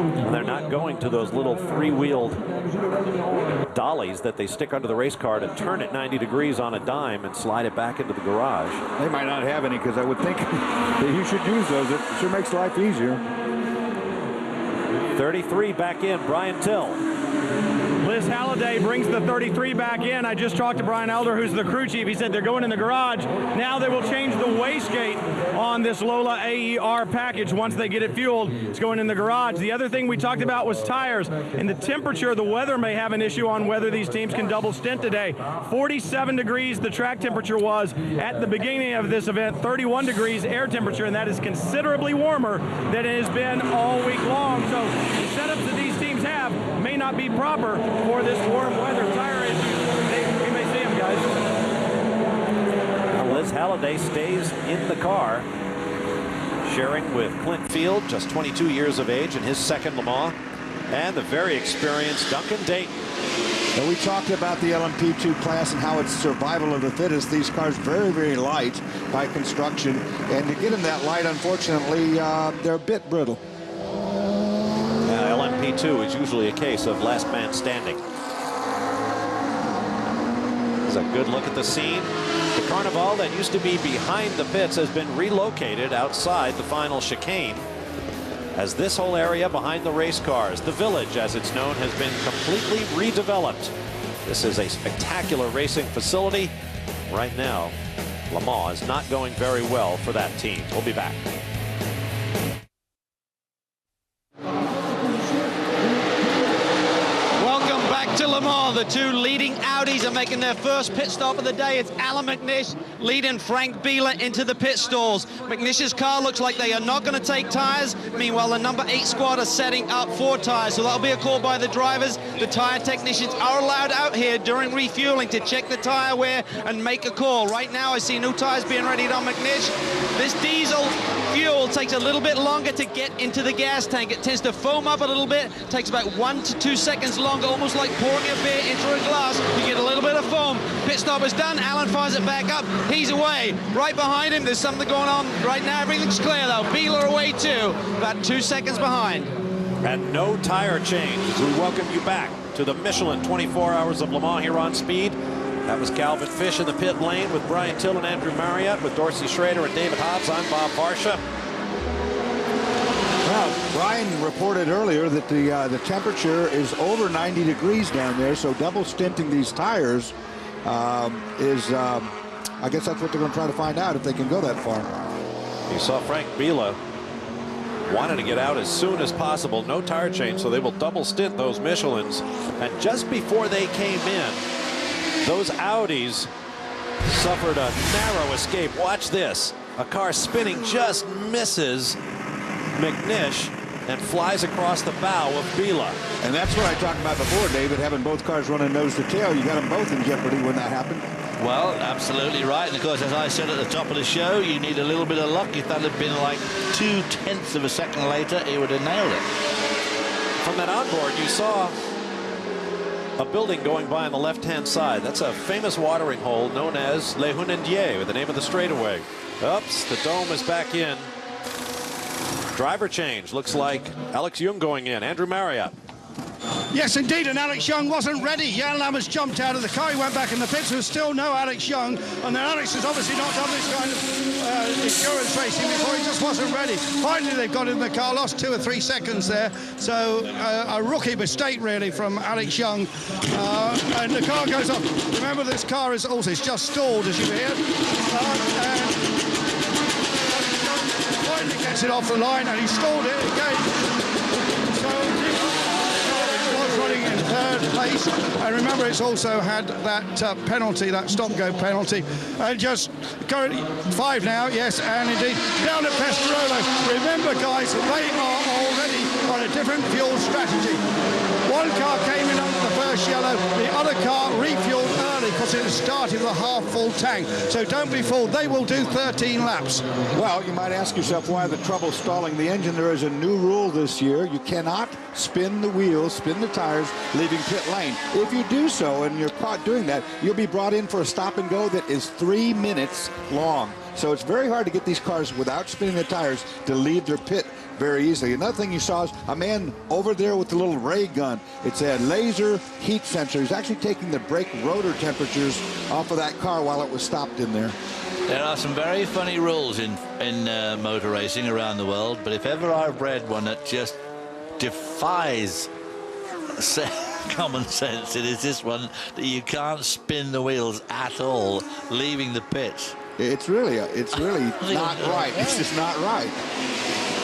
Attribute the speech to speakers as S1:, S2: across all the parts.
S1: And they're not going to those little three-wheeled dollies that they stick under the race car to turn it 90 degrees on a dime and slide it back into the garage.
S2: They might not have any, because I would think that you should use those. It sure makes life easier.
S1: 33 back in, Brian Till.
S3: Liz Halliday brings the 33 back in. I just talked to Brian Elder, who's the crew chief. He said they're going in the garage. Now they will change the wastegate on this Lola AER package once they get it fueled. It's going in the garage. The other thing we talked about was tires. And the temperature, the weather may have an issue on whether these teams can double stint today. 47 degrees the track temperature was at the beginning of this event, 31 degrees air temperature, and that is considerably warmer than it has been all week long. So the setups that these teams have may not be proper for this warm weather. Tire issues, we may see them, guys.
S1: Now Liz Halliday stays in the car, sharing with Clint Field, just 22 years of age, in his second Le Mans, and the very experienced Duncan Dayton.
S2: And we talked about the LMP2 class and how it's survival of the fittest. These cars very, very light by construction, and to get them that light, unfortunately, they're a bit brittle.
S1: LMP2 is usually a case of last man standing. This is a good look at the scene. The Carnival that used to be behind the pits has been relocated outside the final chicane, as this whole area behind the race cars, the village as it's known, has been completely redeveloped. This is a spectacular racing facility. Right now, Le Mans is not going very well for that team. We'll be back.
S4: To Le Mans, the two leading Audis are making their first pit stop of the day. It's Alan McNish leading Frank Bieler into the pit stalls. McNish's car looks like they are not going to take tires. Meanwhile, the number 8 squad are setting up 4 tires, so that'll be a call by the drivers. The tire technicians are allowed out here during refueling to check the tire wear and make a call. Right now, I see new tires being readied on McNish. This diesel fuel takes a little bit longer to get into the gas tank. It tends to foam up a little bit, takes about 1 to 2 seconds longer, almost like pouring a beer into a glass. You get a little bit of foam. Pit stop is done. Alan fires it back up. He's away. Right behind him, there's something going on. Right now, everything's clear, though. Bieler away, too. About 2 seconds behind.
S1: And no tire change as we welcome you back to the Michelin 24 Hours of Le Mans here on Speed. That was Calvin Fish in the pit lane with Brian Till and Andrew Marriott, with Dorsey Schrader and David Hobbs. I'm Bob Varsha.
S2: Well, Brian reported earlier that the temperature is over 90 degrees down there, so double stinting these tires I guess that's what they're going to try to find out, if they can go that far.
S1: You saw Frank Bieler wanted to get out as soon as possible. No tire change, so they will double stint those Michelins. And just before they came in, those Audis suffered a narrow escape. Watch this. A car spinning just misses McNish and flies across the bow of Bieler.
S2: And that's what I talked about before, David, having both cars running nose to tail. You got them both in jeopardy when that happened.
S5: Well, absolutely right. And of course, as I said at the top of the show, you need a little bit of luck. If that had been like 0.2 of a second later, he would have nailed it.
S1: From that onboard, you saw a building going by on the left-hand side. That's a famous watering hole known as Le Hunendier, with the name of the straightaway. Oops, the dome is back in. Driver change. Looks like Alex Young going in. Andrew Marriott.
S6: Yes, indeed, and Alex Young wasn't ready. Jan Lammers jumped out of the car. He went back in the pits. There was still no Alex Young. And then Alex has obviously not done this kind of endurance racing before. He just wasn't ready. Finally, they've got in the car, lost 2 or 3 seconds there. So a rookie mistake, really, from Alex Young. And the car goes off. Remember, this car is also, it's just stalled, as you hear. And finally gets it off the line, and he stalled it again. So running in 3rd place, and remember it's also had that penalty, that stop-go penalty, and just currently 5 now, yes, and indeed down at Pescarolo. Remember, guys, they are already on a different fuel strategy. One car came in under the first yellow, the other car refueled early because it started with a half-full tank. So don't be fooled, they will do 13 laps.
S2: Well, you might ask yourself why the trouble stalling the engine. There is a new rule this year. You cannot spin the wheels, spin the tires, leaving pit lane. If you do so and you're caught doing that, you'll be brought in for a stop and go that is 3 minutes long. So it's very hard to get these cars without spinning the tires to leave their pit very easily. Another thing you saw is a man over there with the little ray gun. It's a laser heat sensor. He's actually taking the brake rotor temperatures off of that car while it was stopped in there.
S5: There are some very funny rules in motor racing around the world, but if ever I've read one that just defies common sense, it is this one, that you can't spin the wheels at all leaving the pits.
S2: It's really not right. It's just not right.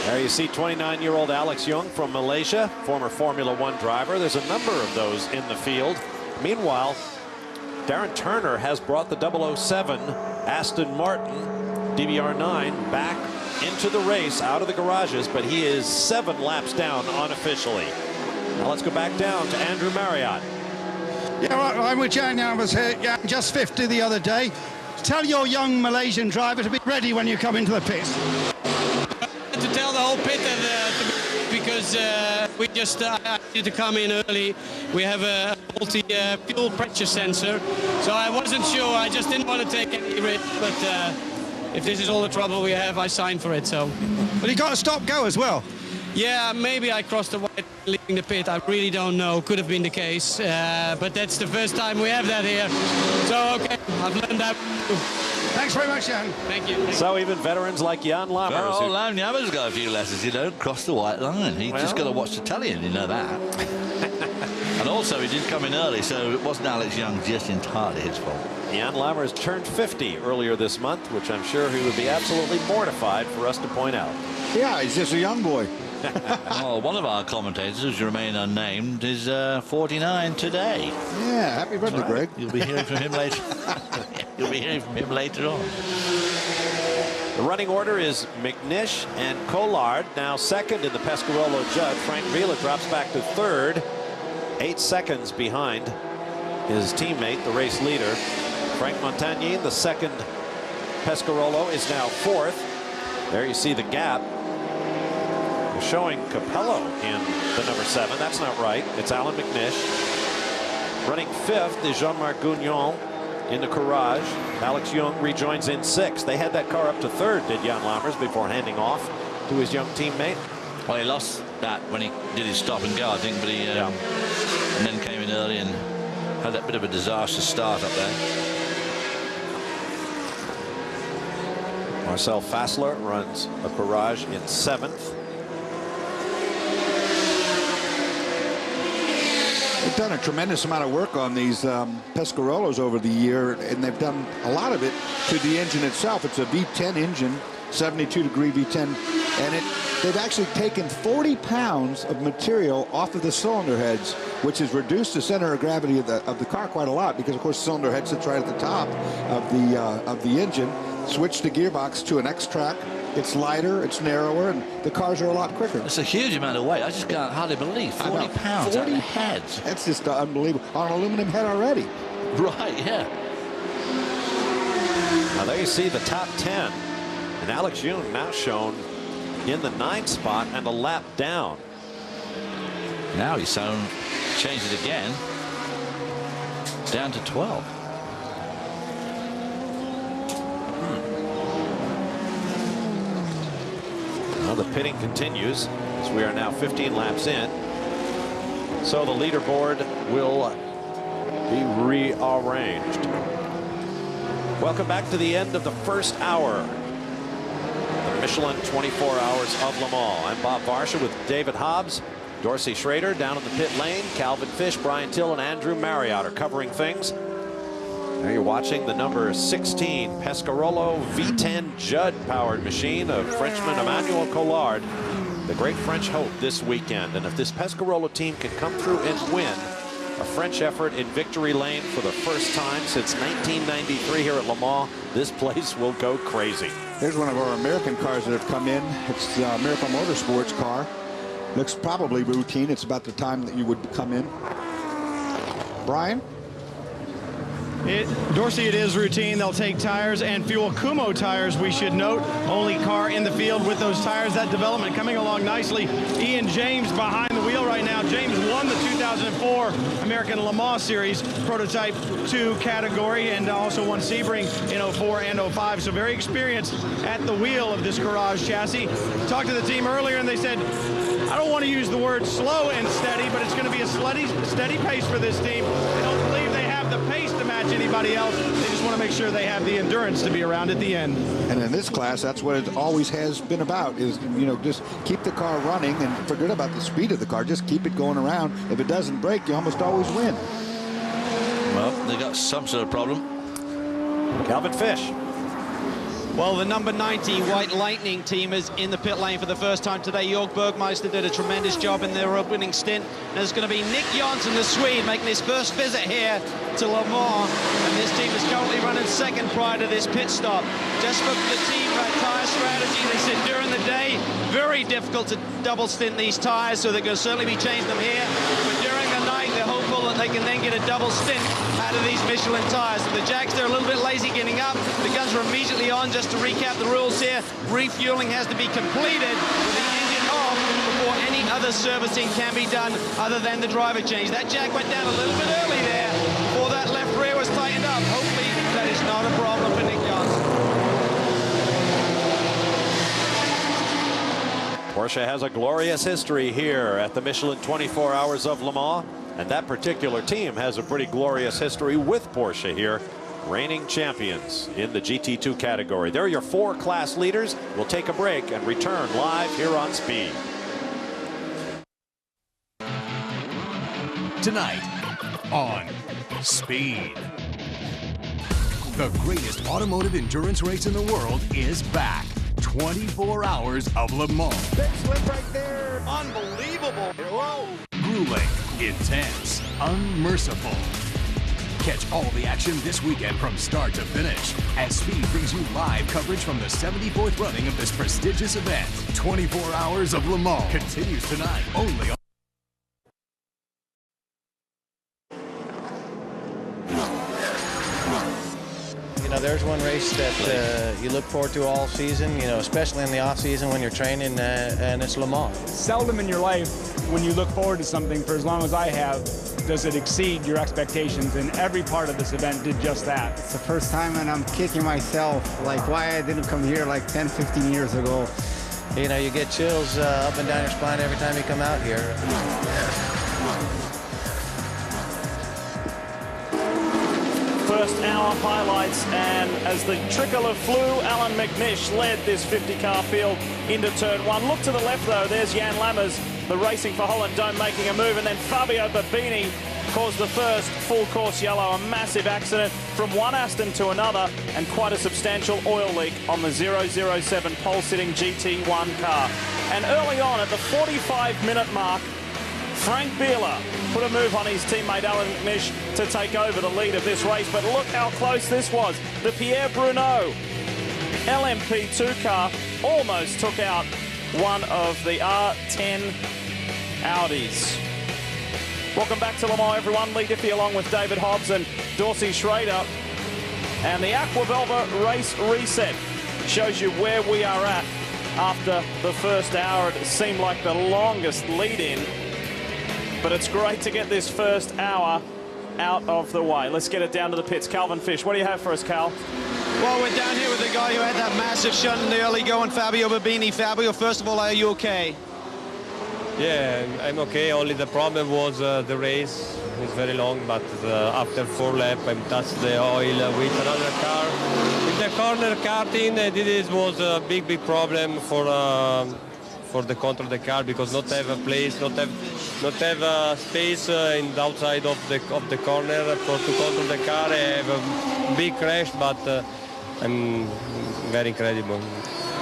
S1: There you see 29-year-old Alex Young from Malaysia, former Formula One driver. There's a number of those in the field. Meanwhile, Darren Turner has brought the 007 Aston Martin DBR9 back into the race out of the garages, but he is 7 laps down unofficially. Now let's go back down to Andrew Marriott.
S6: Yeah, right, I'm with Jan. I was here, yeah, just 50 the other day. Tell your young Malaysian driver to be ready when you come into the pit.
S7: To tell the whole pit because we just needed to come in early. We have a multi fuel pressure sensor, so I wasn't sure. I just didn't want to take any risk, but if this is all the trouble we have, I signed for it. So,
S6: but you got a stop go as well.
S7: Yeah, maybe I crossed the white leaving the pit. I really don't know. Could have been the case, but that's the first time we have that here. So okay, I've learned that.
S6: Thanks very much, Jan.
S7: Thank you.
S1: So even veterans like Jan Lammers.
S5: Well, Jan Lammers got a few lessons. You don't cross the white line. He just got to watch the telly, and you know that. And also, he did come in early, so it wasn't Alex Young just entirely his fault.
S1: Jan Lammers turned 50 earlier this month, which I'm sure he would be absolutely mortified for us to point out.
S2: Yeah, he's just a young boy.
S5: Well, one of our commentators, who's remain unnamed, is 49 today.
S2: Yeah, happy birthday, Greg.
S5: You'll be hearing from him later. You'll be hearing from him later on.
S1: The running order is McNish and Collard now second in the Pescarolo Judd. Frank Vila drops back to third, 8 seconds behind his teammate, the race leader. Frank Montagny, the second Pescarolo, is now fourth. There you see the gap. They're showing Capello in the number 7. That's not right. It's Alan McNish. Running fifth is Jean-Marc Gouignon in the Courage. Alex Young rejoins in 6th. They had that car up to 3rd, did Jan Lammers, before handing off to his young teammate.
S5: Well, he lost that when he did his stop and go, I think, but he and then came in early and had that bit of a disastrous start up there.
S1: Marcel Fassler runs a Courage in 7th.
S2: They've done a tremendous amount of work on these Pescarolos over the year, and they've done a lot of it to the engine itself. It's a V10 engine, 72-degree V10, and they've actually taken 40 pounds of material off of the cylinder heads, which has reduced the center of gravity of the car quite a lot, because of course the cylinder head sits right at the top of the engine. Switched the gearbox to an X-Track. It's lighter, it's narrower, and the cars are a lot quicker.
S5: It's a huge amount of weight. I just can't hardly believe 40 pounds.
S2: 40
S5: heads.
S2: That's just unbelievable. On an aluminum head already.
S5: Right, yeah.
S1: Now there you see the top 10. And Alex Young now shown in the 9th spot and a lap down.
S5: Now he's changed it again. Down to 12.
S1: Well, the pitting continues as we are now 15 laps in. So the leaderboard will be rearranged. Welcome back to the end of the first hour. The Michelin 24 Hours of Le Mans. I'm Bob Varsha with David Hobbs, Dorsey Schrader down in the pit lane. Calvin Fish, Brian Till, and Andrew Marriott are covering things. Now you're watching the number 16 Pescarolo V10 Judd powered machine of Frenchman Emmanuel Collard, the great French hope this weekend. And if this Pescarolo team can come through and win a French effort in victory lane for the first time since 1993 here at Le Mans, this place will go crazy.
S2: Here's one of our American cars that have come in. It's the Miracle Motorsports car. Looks probably routine. It's about the time that you would come in. Brian?
S3: Dorsey, it is routine. They'll take tires and fuel. Kumo tires, we should note. Only car in the field with those tires. That development coming along nicely. Ian James behind the wheel right now. James won the 2004 American Le Mans Series Prototype 2 category and also won Sebring in 04 and 05. So very experienced at the wheel of this garage chassis. Talked to the team earlier and they said, I don't want to use the word slow and steady, but it's going to be a steady pace for this team. They don't believe they have the pace to match anybody else. They just want to make sure they have the endurance to be around at the end.
S2: And in this class, that's what it always has been about, is, you know, just keep the car running and forget about the speed of the car. Just keep it going around. If it doesn't break, you almost always win.
S5: Well, they got some sort of problem.
S1: Calvin Fish.
S4: Well, the number 90 White Lightning team is in the pit lane for the first time today. Jörg Bergmeister did a tremendous job in their opening stint. There's going to be Nick Jonsson, the Swede, making his first visit here to Le Mans. And this team is currently running second prior to this pit stop. Just for the team tyre strategy, they said during the day, very difficult to double stint these tyres, so they're going to certainly be changing them here. But during the night, they're hopeful that they can then get a double stint out of these Michelin tyres. So the Jacks, they're a little bit lazy getting up. The guns are immediately on. Just to recap the rules here, refueling has to be completed with the engine off before any other servicing can be done other than the driver change. That Jack went down a little bit early there before that left rear was tightened up. Hopefully that is not a problem for Nick Jonsson.
S1: Porsche has a glorious history here at the Michelin 24 Hours of Le Mans, and that particular team has a pretty glorious history with Porsche here, reigning champions in the GT2 category. They're your 4 class leaders. We'll take a break and return live here on Speed.
S8: Tonight on Speed. The greatest automotive endurance race in the world is back. 24 Hours of Le Mans.
S2: Big slip right there.
S4: Unbelievable.
S2: Whoa.
S8: Grueling, intense, unmerciful. Catch all the action this weekend from start to finish as Speed brings you live coverage from the 74th running of this prestigious event. 24 Hours of Le Mans continues tonight only on
S9: You know, there's one race that you look forward to all season, you know, especially in the off season when you're training, and it's Le Mans.
S10: Seldom in your life, when you look forward to something for as long as I have, does it exceed your expectations, and every part of this event did just that.
S11: It's the first time, and I'm kicking myself, like why I didn't come here like 10, 15 years ago.
S9: You know, you get chills up and down your spine every time you come out here.
S12: First hour highlights, and as the tricolor flew, Alan McNish led this 50-car field into turn 1. Look to the left, though. There's Jan Lammers, the Racing for Holland Dome, making a move, and then Fabio Babini caused the first full-course yellow. A massive accident from one Aston to another, and quite a substantial oil leak on the 007 pole-sitting GT1 car. And early on, at the 45-minute mark, Frank Bieler put a move on his teammate Alan McNish to take over the lead of this race. But look how close this was. The Pierre Bruneau LMP2 car almost took out one of the R10 Audis. Welcome back to Le Mans, everyone. Lee Diffie along with David Hobbs and Dorsey Schrader. And the Aquavelva race reset shows you where we are at after the first hour. It seemed like the longest lead-in. But it's great to get this first hour out of the way. Let's get it down to the pits. Calvin Fish, what do you have for us, Cal?
S4: Well, we're down here with the guy who had that massive shunt in the early going, Fabio Babini. Fabio, first of all, are you okay?
S13: Yeah, I'm okay. Only the problem was the race. It's very long, but after 4 laps, I touched the oil with another car. With the corner karting, this was a big problem for the control of the car, because not have a place, not have space in the outside of the corner to control the car. I have a big crash, but I'm very incredible.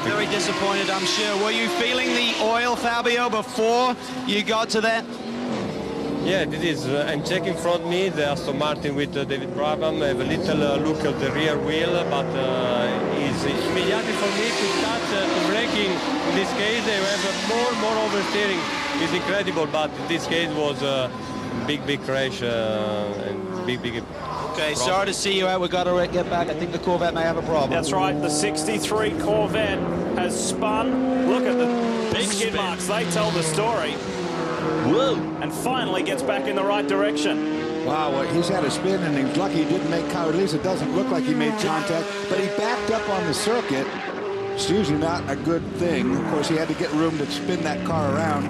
S4: Very disappointed, I'm sure. Were you feeling the oil, Fabio, before you got to that?
S13: Yeah, it is. I'm checking front me the Aston Martin with David Brabham. I have a little look at the rear wheel, but it's immediately for me to touch the braking. In this case, they have more oversteering. It's incredible, but in this case was a big crash and big.
S4: Okay, sorry to see you out. We've got to get back. I think the Corvette may have a problem.
S12: That's right. The 63 Corvette has spun. Look at the big skid marks. They tell the story.
S5: Whoa.
S12: And finally gets back in the right direction.
S2: Wow, well, he's had a spin, and he's lucky he didn't make contact. At least it doesn't look like he made contact, but he backed up on the circuit. It's usually not a good thing. Of course, he had to get room to spin that car around.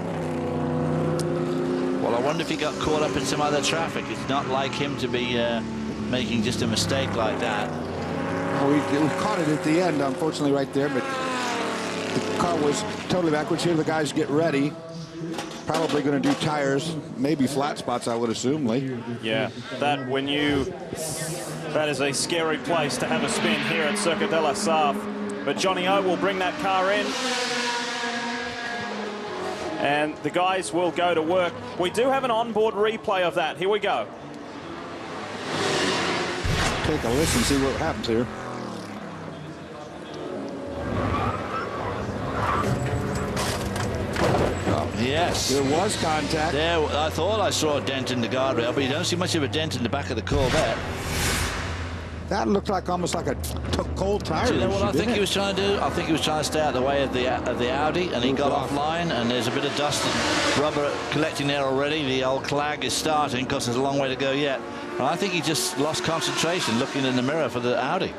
S5: Well, I wonder if he got caught up in some other traffic. It's not like him to be making just a mistake like that.
S2: Well, we caught it at the end, unfortunately, right there, but the car was totally backwards. Here the guys get ready. Probably going to do tires, maybe flat spots, I would assume, Lee.
S12: Yeah, that is a scary place to have a spin here at Circuit de la Sarthe. But Johnny O will bring that car in. And the guys will go to work. We do have an onboard replay of that. Here we go.
S2: Take a listen, see what happens here.
S5: Yes.
S2: There was contact.
S5: There, I thought I saw a dent in the guardrail, but you don't see much of a dent in the back of the Corvette.
S2: That looked like almost like a cold tire.
S5: Do you know what I think he
S2: it?
S5: was trying to do? I think he was trying to stay out of the way of the Audi, and he got offline, and there's a bit of dust and rubber collecting there already. The old clag is starting because there's a long way to go yet. And I think he just lost concentration looking in the mirror for the Audi.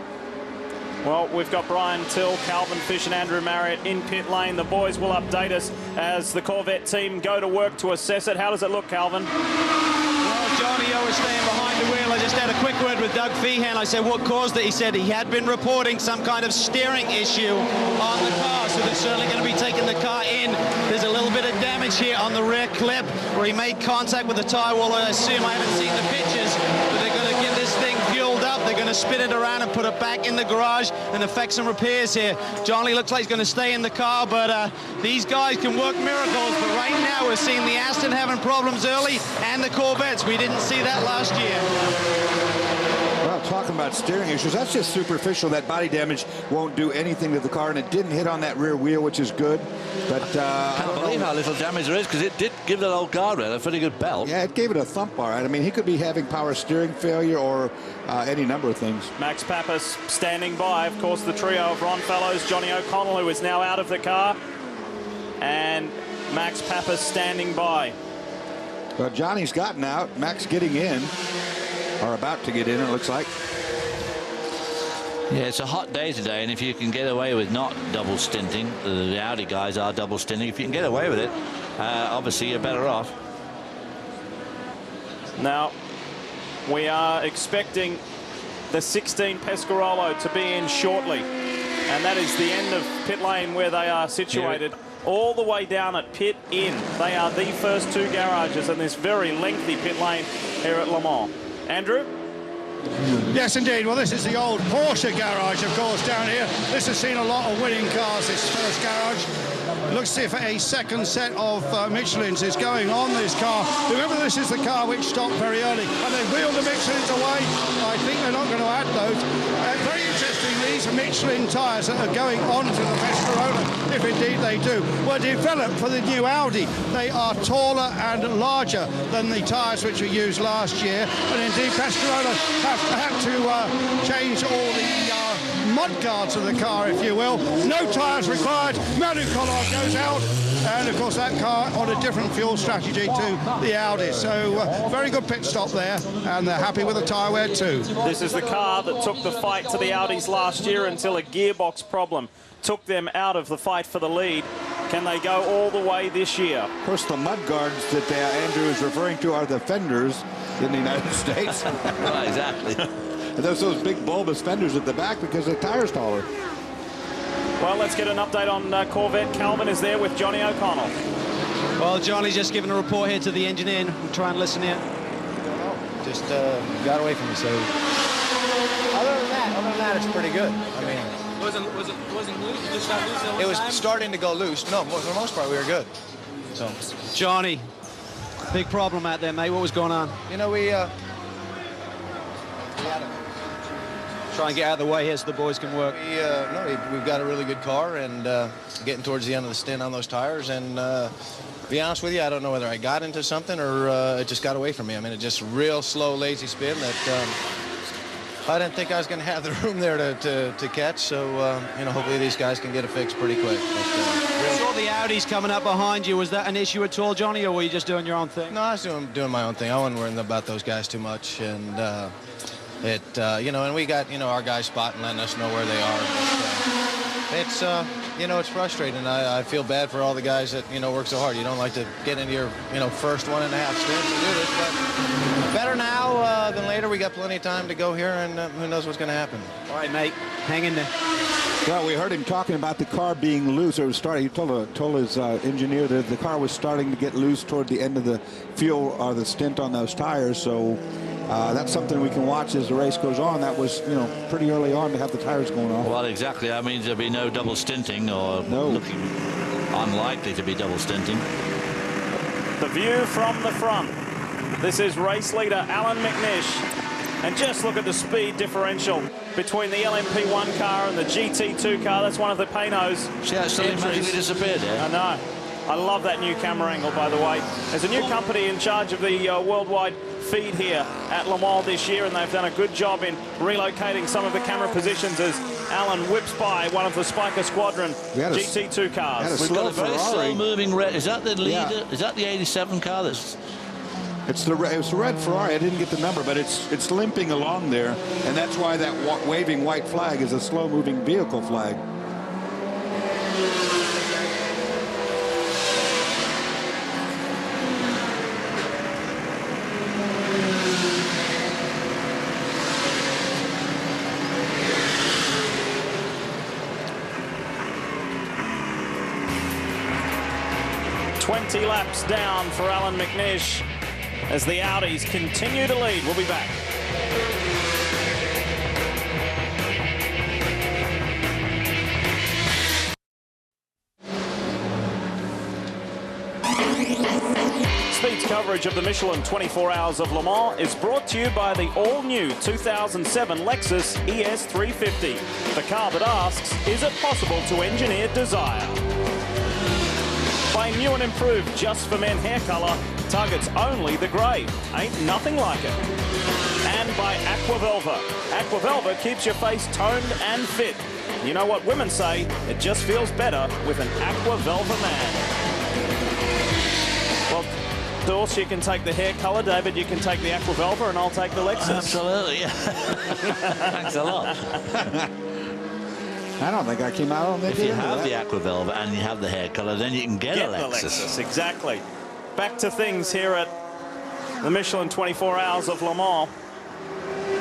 S12: Well, we've got Brian Till, Calvin Fish and Andrew Marriott in pit lane. The boys will update us as the Corvette team go to work to assess it. How does it look, Calvin?
S4: Well, Johnny O is staying behind the wheel. I just had a quick word with Doug Feehan. I said, what caused it? He said he had been reporting some kind of steering issue on the car, so they're certainly going to be taking the car in. There's a little bit of damage here on the rear clip where he made contact with the tire wall. I assume, I haven't seen the pictures, but they're going to get this thing fueled up. They're going to spin it around and put it back in the garage and effect some repairs here. Johnny looks like he's going to stay in the car, but these guys can work miracles. But right now we're seeing the Aston having problems early and the Corvettes. We didn't see that last year.
S2: Well, talking about steering issues, that's just superficial. That body damage won't do anything to the car, and it didn't hit on that rear wheel, which is good. But
S5: I can't believe how little damage there is, because it did give that old guardrail a pretty good belt.
S2: Yeah, it gave it a thump, all right. I mean, he could be having power steering failure or any number of things.
S12: Max Pappas standing by. Of course, the trio of Ron Fellows, Johnny O'Connell, who is now out of the car, and Max Pappas standing by.
S2: Well, Johnny's gotten out. Max getting in, or about to get in, it looks like.
S5: Yeah, it's a hot day today, and if you can get away with not double stinting, the Audi guys are double stinting. If you can get away with it, obviously you're better off.
S12: Now, we are expecting the 16 Pescarolo to be in shortly, and that is the end of pit lane where they are situated. All the way down at pit in. They are the first two garages in this very lengthy pit lane here at Le Mans. Andrew?
S6: Yes, indeed. Well, this is the old Porsche garage, of course, down here. This has seen a lot of winning cars, this first garage. It looks as if a second set of Michelins is going on this car. Remember, this is the car which stopped very early, and they wheeled the Michelins away. I think they're not going to add those. Very interesting, these Michelin tyres that are going on to the Pescarolo, if indeed they do, were developed for the new Audi. They are taller and larger than the tyres which were used last year, and indeed Pescarolo have had to change all the mud guards of the car, if you will. No tyres required. Manu Collard goes out, and of course that car on a different fuel strategy to the Audi. So very good pit stop there, and they're happy with the tyre wear too.
S12: This is the car that took the fight to the Audis last year until a gearbox problem took them out of the fight for the lead. Can they go all the way this year?
S2: Of course, the mud guards that Andrew is referring to are the fenders in the United States.
S5: Right, exactly.
S2: And there's those big bulbous fenders at the back because the tire's taller.
S12: Well, let's get an update on Corvette. Calvin is there with Johnny O'Connell.
S4: Well, Johnny's just giving a report here to the engineer. We'll try and listen here.
S9: Just got away from me, so... Other than that, it's pretty good. I mean...
S14: Wasn't loose? You just got loose?
S9: It was starting to go loose. No, for the most part, we were good. So,
S4: Johnny, big problem out there, mate. What was going on?
S9: You know, we
S4: try and get out of the way here so the boys can work.
S9: We've got a really good car, and getting towards the end of the stint on those tires, and to be honest with you, I don't know whether I got into something or it just got away from me. I mean, it just real slow, lazy spin that I didn't think I was going to have the room there to catch. So, you know, hopefully these guys can get it fixed pretty quick.
S4: I saw the Audi's coming up behind you. Was that an issue at all, Johnny, or were you just doing your own thing?
S9: No, I was doing my own thing. I wasn't worrying about those guys too much. And, you know, and we got, you know, our guys spotting, letting us know where they are. But, it's, you know, it's frustrating. I feel bad for all the guys that, you know, work so hard. You don't like to get into your, you know, first 1.5 stints to do this, but better now than later. We got plenty of time to go here, and who knows what's going to happen.
S4: All right, mate, hang in there.
S2: Well, we heard him talking about the car being loose. It was starting. He told his engineer that the car was starting to get loose toward the end of the fuel or the stint on those tires. So that's something we can watch as the race goes on. That was, you know, pretty early on to have the tires going on.
S5: Well, exactly. That means there'll be no double stinting, or looking unlikely to be double stinting.
S12: The view from the front. This is race leader Alan McNish. And just look at the speed differential between the LMP1 car and the GT2 car. That's one of the Pano's.
S5: See how it suddenly magically disappeared there?
S12: I know. I love that new camera angle, by the way. There's a new company in charge of the worldwide feed here at Le Mans this year, and they've done a good job in relocating some of the camera positions as Alan whips by one of the Spiker Squadron GT2 cars.
S5: We've got a very slow-moving red. Is that the leader?
S2: Yeah.
S5: Is that the 87 car that's...
S2: It's the red Ferrari. I didn't get the number, but it's limping along there, and that's why that waving white flag is a slow-moving vehicle flag.
S12: Laps down for Alan McNish as the Audis continue to lead. We'll be back. Speed's coverage of the Michelin 24 Hours of Le Mans is brought to you by the all-new 2007 Lexus ES350. The car that asks, is it possible to engineer desire? By new and improved Just for Men hair color, targets only the grey. Ain't nothing like it. And by Aquavelva. Aquavelva keeps your face toned and fit. You know what women say? It just feels better with an Aquavelva man. Well, Dorse, you can take the hair color. David, you can take the Aquavelva, and I'll take the Lexus.
S5: Absolutely, yeah. Thanks a lot.
S2: I don't think I came out on that.
S5: If you have the Aquavelva and you have the hair color, then you can get a Lexus.
S12: The Lexus. Exactly. Back to things here at the Michelin 24 Hours of Le Mans.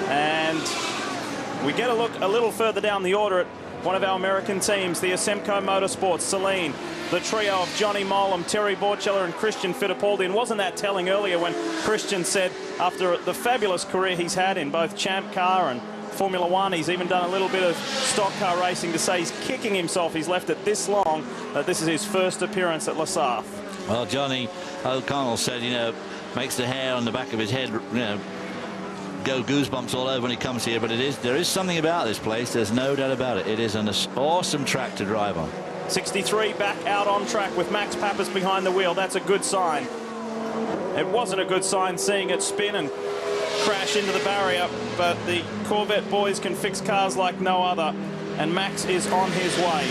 S12: And we get a look a little further down the order at one of our American teams, the Asemco Motorsports, Celine, the trio of Johnny Mollem, Terry Borchella and Christian Fittipaldi. And wasn't that telling earlier when Christian said, after the fabulous career he's had in both Champ Car and Formula One, he's even done a little bit of stock car racing, to say he's kicking himself he's left it this long, that this is his first appearance at Sarthe.
S5: Well, Johnny O'Connell said, you know, makes the hair on the back of his head, you know, go goosebumps all over when he comes here. But there is something about this place. There's no doubt about it. It is an awesome track to drive on. 63 back out on track with Max Pappas behind the wheel. That's a good sign. It wasn't a good sign seeing it spin and crash into the barrier, but the Corvette boys can fix cars like no other, and Max is on his way.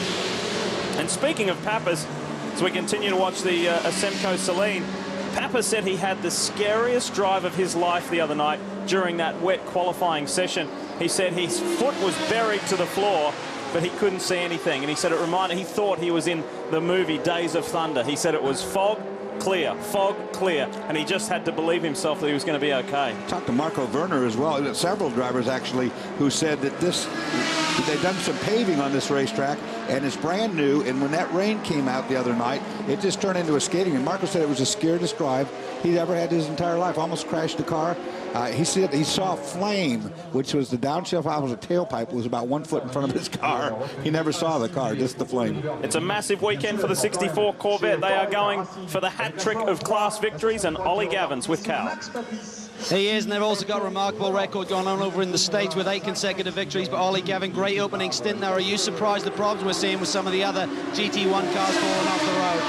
S5: And speaking of Pappas, as we continue to watch the Asemco Celine, Pappas said he had the scariest drive of his life the other night during that wet qualifying session. He said his foot was buried to the floor, but he couldn't see anything. And he said he thought he was in the movie Days of Thunder. He said it was fog clear, and he just had to believe himself that he was going to be okay.
S2: Talked to Marco Werner as well. Several drivers actually who said that they've done some paving on this racetrack and it's brand new, and when that rain came out the other night, it just turned into a skating. And Marco said it was the scariest drive he'd ever had his entire life. Almost crashed the car. He said he saw flame, which was the downshift valve, was a tailpipe, was about 1 foot in front of his car. He never saw the car, just the flame.
S12: It's a massive weekend for the 64 Corvette. They are going for the hat trick of class victories, and Ollie Gavins with Cal.
S4: He is, and they've also got a remarkable record going on over in the States with 8 consecutive victories. But Ollie Gavin, great opening stint now. Are you surprised the problems we're seeing with some of the other GT1 cars falling off the road?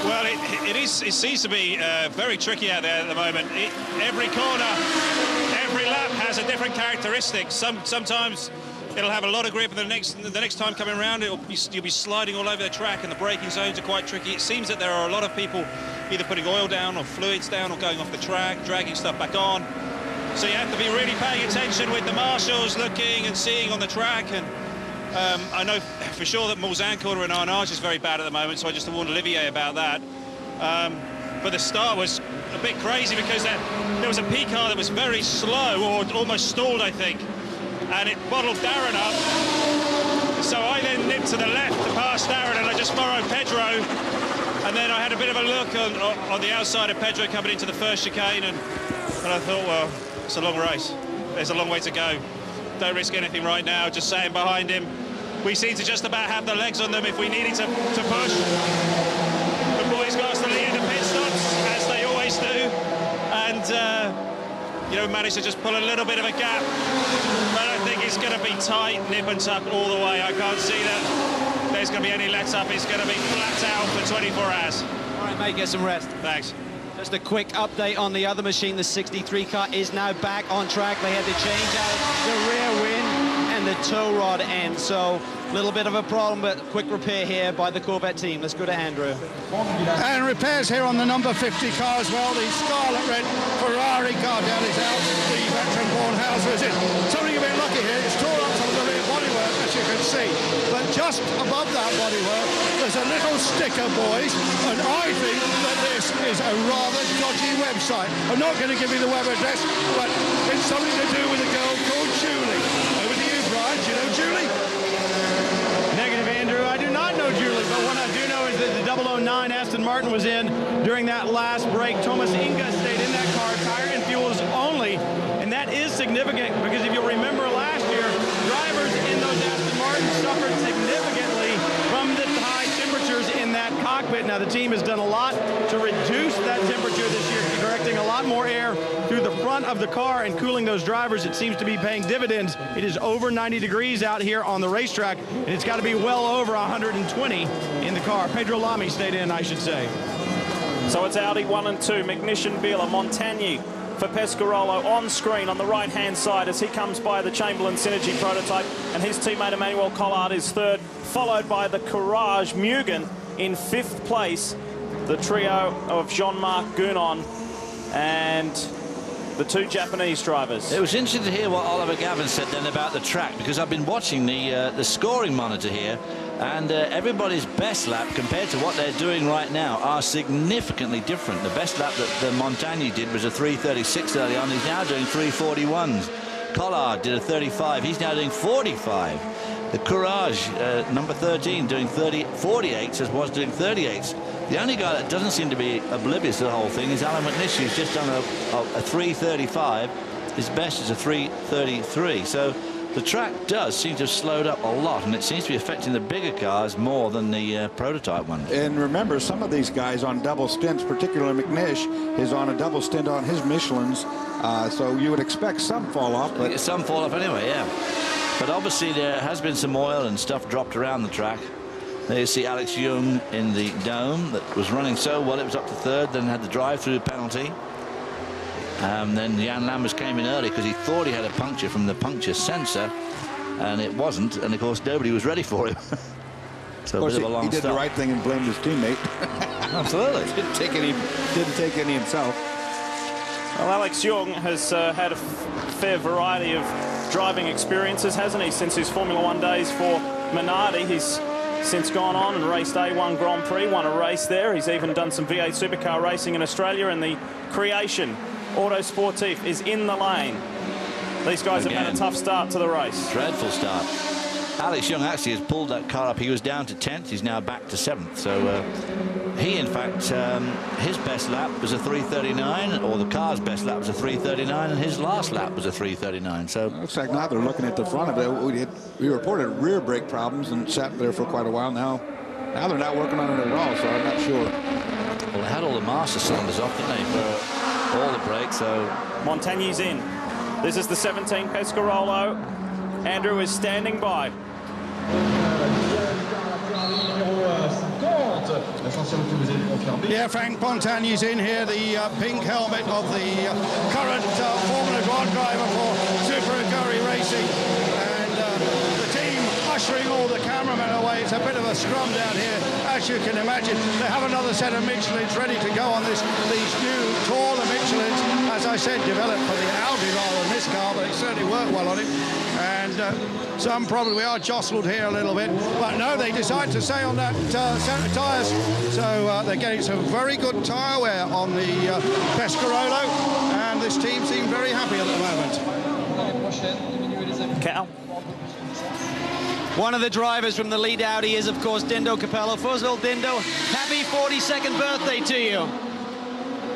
S7: Well, it is
S15: it seems to be very tricky out there at the moment. Every corner, every lap has a different characteristic. Sometimes it'll have a lot of grip, and the next time coming around, you'll be sliding all over the track, and the braking zones are quite tricky. It seems that there are a lot of people either putting oil down or fluids down or going off the track, dragging stuff back on. So you have to be really paying attention with the marshals, looking and seeing on the track. And I know for sure that Mulsanne corner in Arnage is very bad at the moment, so I just warned Olivier about that. But the start was a bit crazy because there was a P car that was very slow, or almost stalled, I think, and it bottled Darren up. So I then nipped to the left to pass Darren, and I just borrowed Pedro. And then I had a bit of a look on the outside of Pedro coming into the first chicane, and I thought, well, it's a long race. There's a long way to go. Don't risk anything right now, just staying behind him. We seem to just about have the legs on them if we needed to push. The boys got us to lead in the pit stops, as they always do. And, you know, managed to just pull a little bit of a gap. But I think it's going to be tight, nip and tuck all the way. I can't see that there's going to be any let-up. It's going to be flat out for 24 hours.
S4: All right, mate, get some rest.
S15: Thanks.
S4: Just a quick update on the other machine. The 63 car is now back on track. They had to change out the rear wing and the tow rod end. So a little bit of a problem, but quick repair here by the Corvette team. Let's go to Andrew.
S6: And repairs here on the number 50 car as well. The scarlet red Ferrari car down is out. The veteran Bornhauser is in. Something a bit lucky here. It's tore up some of the rear bodywork, as you can see. But just above that bodywork, there's a little sticker, boys. And I think that this is a rather dodgy website. I'm not going to give you the web address, but it's something to do with a girl called Julie. Over to you, Brian. Do you know Julie?
S3: Negative, Andrew. I do not know Julie, but what I do know is that the 009 Aston Martin was in during that last break. Thomas Inga stayed in that car, tire and fuels only, and that is significant because if you'll remember last year, drivers in those Aston Martins suffered significantly from the high temperatures in that cockpit. Now, the team has done a lot to reduce that temperature this year, directing a lot more air through the front of the car and cooling those drivers. It seems to be paying dividends. It is over 90 degrees out here on the racetrack, and it's got to be well over 120 in the car. Pedro Lamy stayed in, I should say.
S12: So it's Audi 1 and 2, McNish and Biela, Montagny for Pescarolo on screen on the right-hand side as he comes by the Chamberlain Synergy prototype, and his teammate Emmanuel Collard is third, followed by the Courage Mugen in fifth place. The trio of Jean-Marc Gounon and the two Japanese drivers.
S5: It was interesting to hear what Oliver Gavin said then about the track, because I've been watching the scoring monitor here, and everybody's best lap compared to what they're doing right now are significantly different. The best lap that the Montagny did was a 3:36 early on. He's now doing 3:41s. Collard did a 35. He's now doing 45. The Courage, number 13, doing 48s as was doing 38s. The only guy that doesn't seem to be oblivious to the whole thing is Alan McNish, who's just done a 3:35. His best is a 3:33. So the track does seem to have slowed up a lot, and it seems to be affecting the bigger cars more than the prototype one.
S2: And remember, some of these guys on double stints, particularly McNish, is on a double stint on his Michelins, so you would expect some fall off. But
S5: some fall off anyway, yeah. But obviously there has been some oil and stuff dropped around the track. There you see Alex Young in the dome that was running so well it was up to third, then had the drive-through penalty. Then Jan Lammers came in early because he thought he had a puncture from the puncture sensor, and it wasn't, and of course nobody was ready for him. So
S2: of course,
S5: a bit of a long
S2: he did
S5: stop.
S2: the right thing and blamed his teammate.
S5: Absolutely.
S2: Didn't take any himself.
S12: Well, Alex Young has had a fair variety of driving experiences, hasn't he, since his Formula One days for Minardi. He's since gone on and raced A1 Grand Prix, won a race there. He's even done some V8 supercar racing in Australia, and the Creation Auto Sportif is in the lane. These guys have had a tough start to the race.
S5: Dreadful start. Alex Young actually has pulled that car up. He was down to 10th. He's now back to 7th. So he, in fact, his best lap was a 3:39, or the car's best lap was a 3:39, and his last lap was a 3:39. So
S2: looks like now they're looking at the front of it. We reported rear brake problems and sat there for quite a while now. Now they're not working on it at all, so I'm not sure.
S5: Well, they had all the master cylinders off, didn't they, for all the brakes, so...
S12: Montagny's in. This is the 17 Pescarolo. Andrew is standing by.
S6: Yeah, Frank Montagne's in here, the pink helmet of the current Formula One driver for Super Aguri Racing. And the team ushering all the cameramen away. It's a bit of a scrum down here, as you can imagine. They have another set of Michelins ready to go on these new taller Michelins, as I said, developed for the Audi rather than this car, but it certainly worked well on it. And some probably are jostled here a little bit, but no, they decide to stay on that set of tyres. So they're getting some very good tyre wear on the Pescarolo, and this team seems very happy at the moment.
S3: Cal.
S4: One of the drivers from the lead Audi is, of course, Dindo Capello. First of all, Dindo, happy 42nd birthday to you.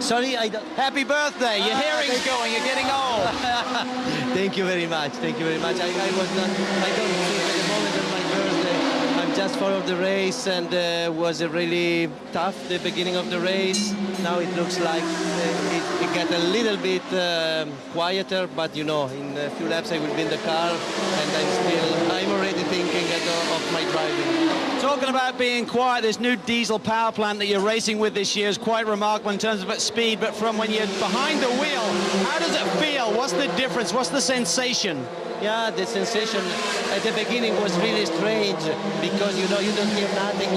S16: Sorry,
S4: Happy birthday. Your hearing's going. You're getting old.
S16: Thank you very much. Thank you very much. I don't think at the moment of my birthday. I'm just followed the race, and was really tough, the beginning of the race. Now it looks like it got a little bit quieter, but you know, in a few laps I will be in the car, and I'm already thinking of my driving.
S4: Talking about being quiet, this new diesel power plant that you're racing with this year is quite remarkable in terms of its speed, but from when you're behind the wheel, how does it feel? What's the difference? What's the sensation?
S16: Yeah, the sensation at the beginning was really strange, because you know, you don't hear nothing,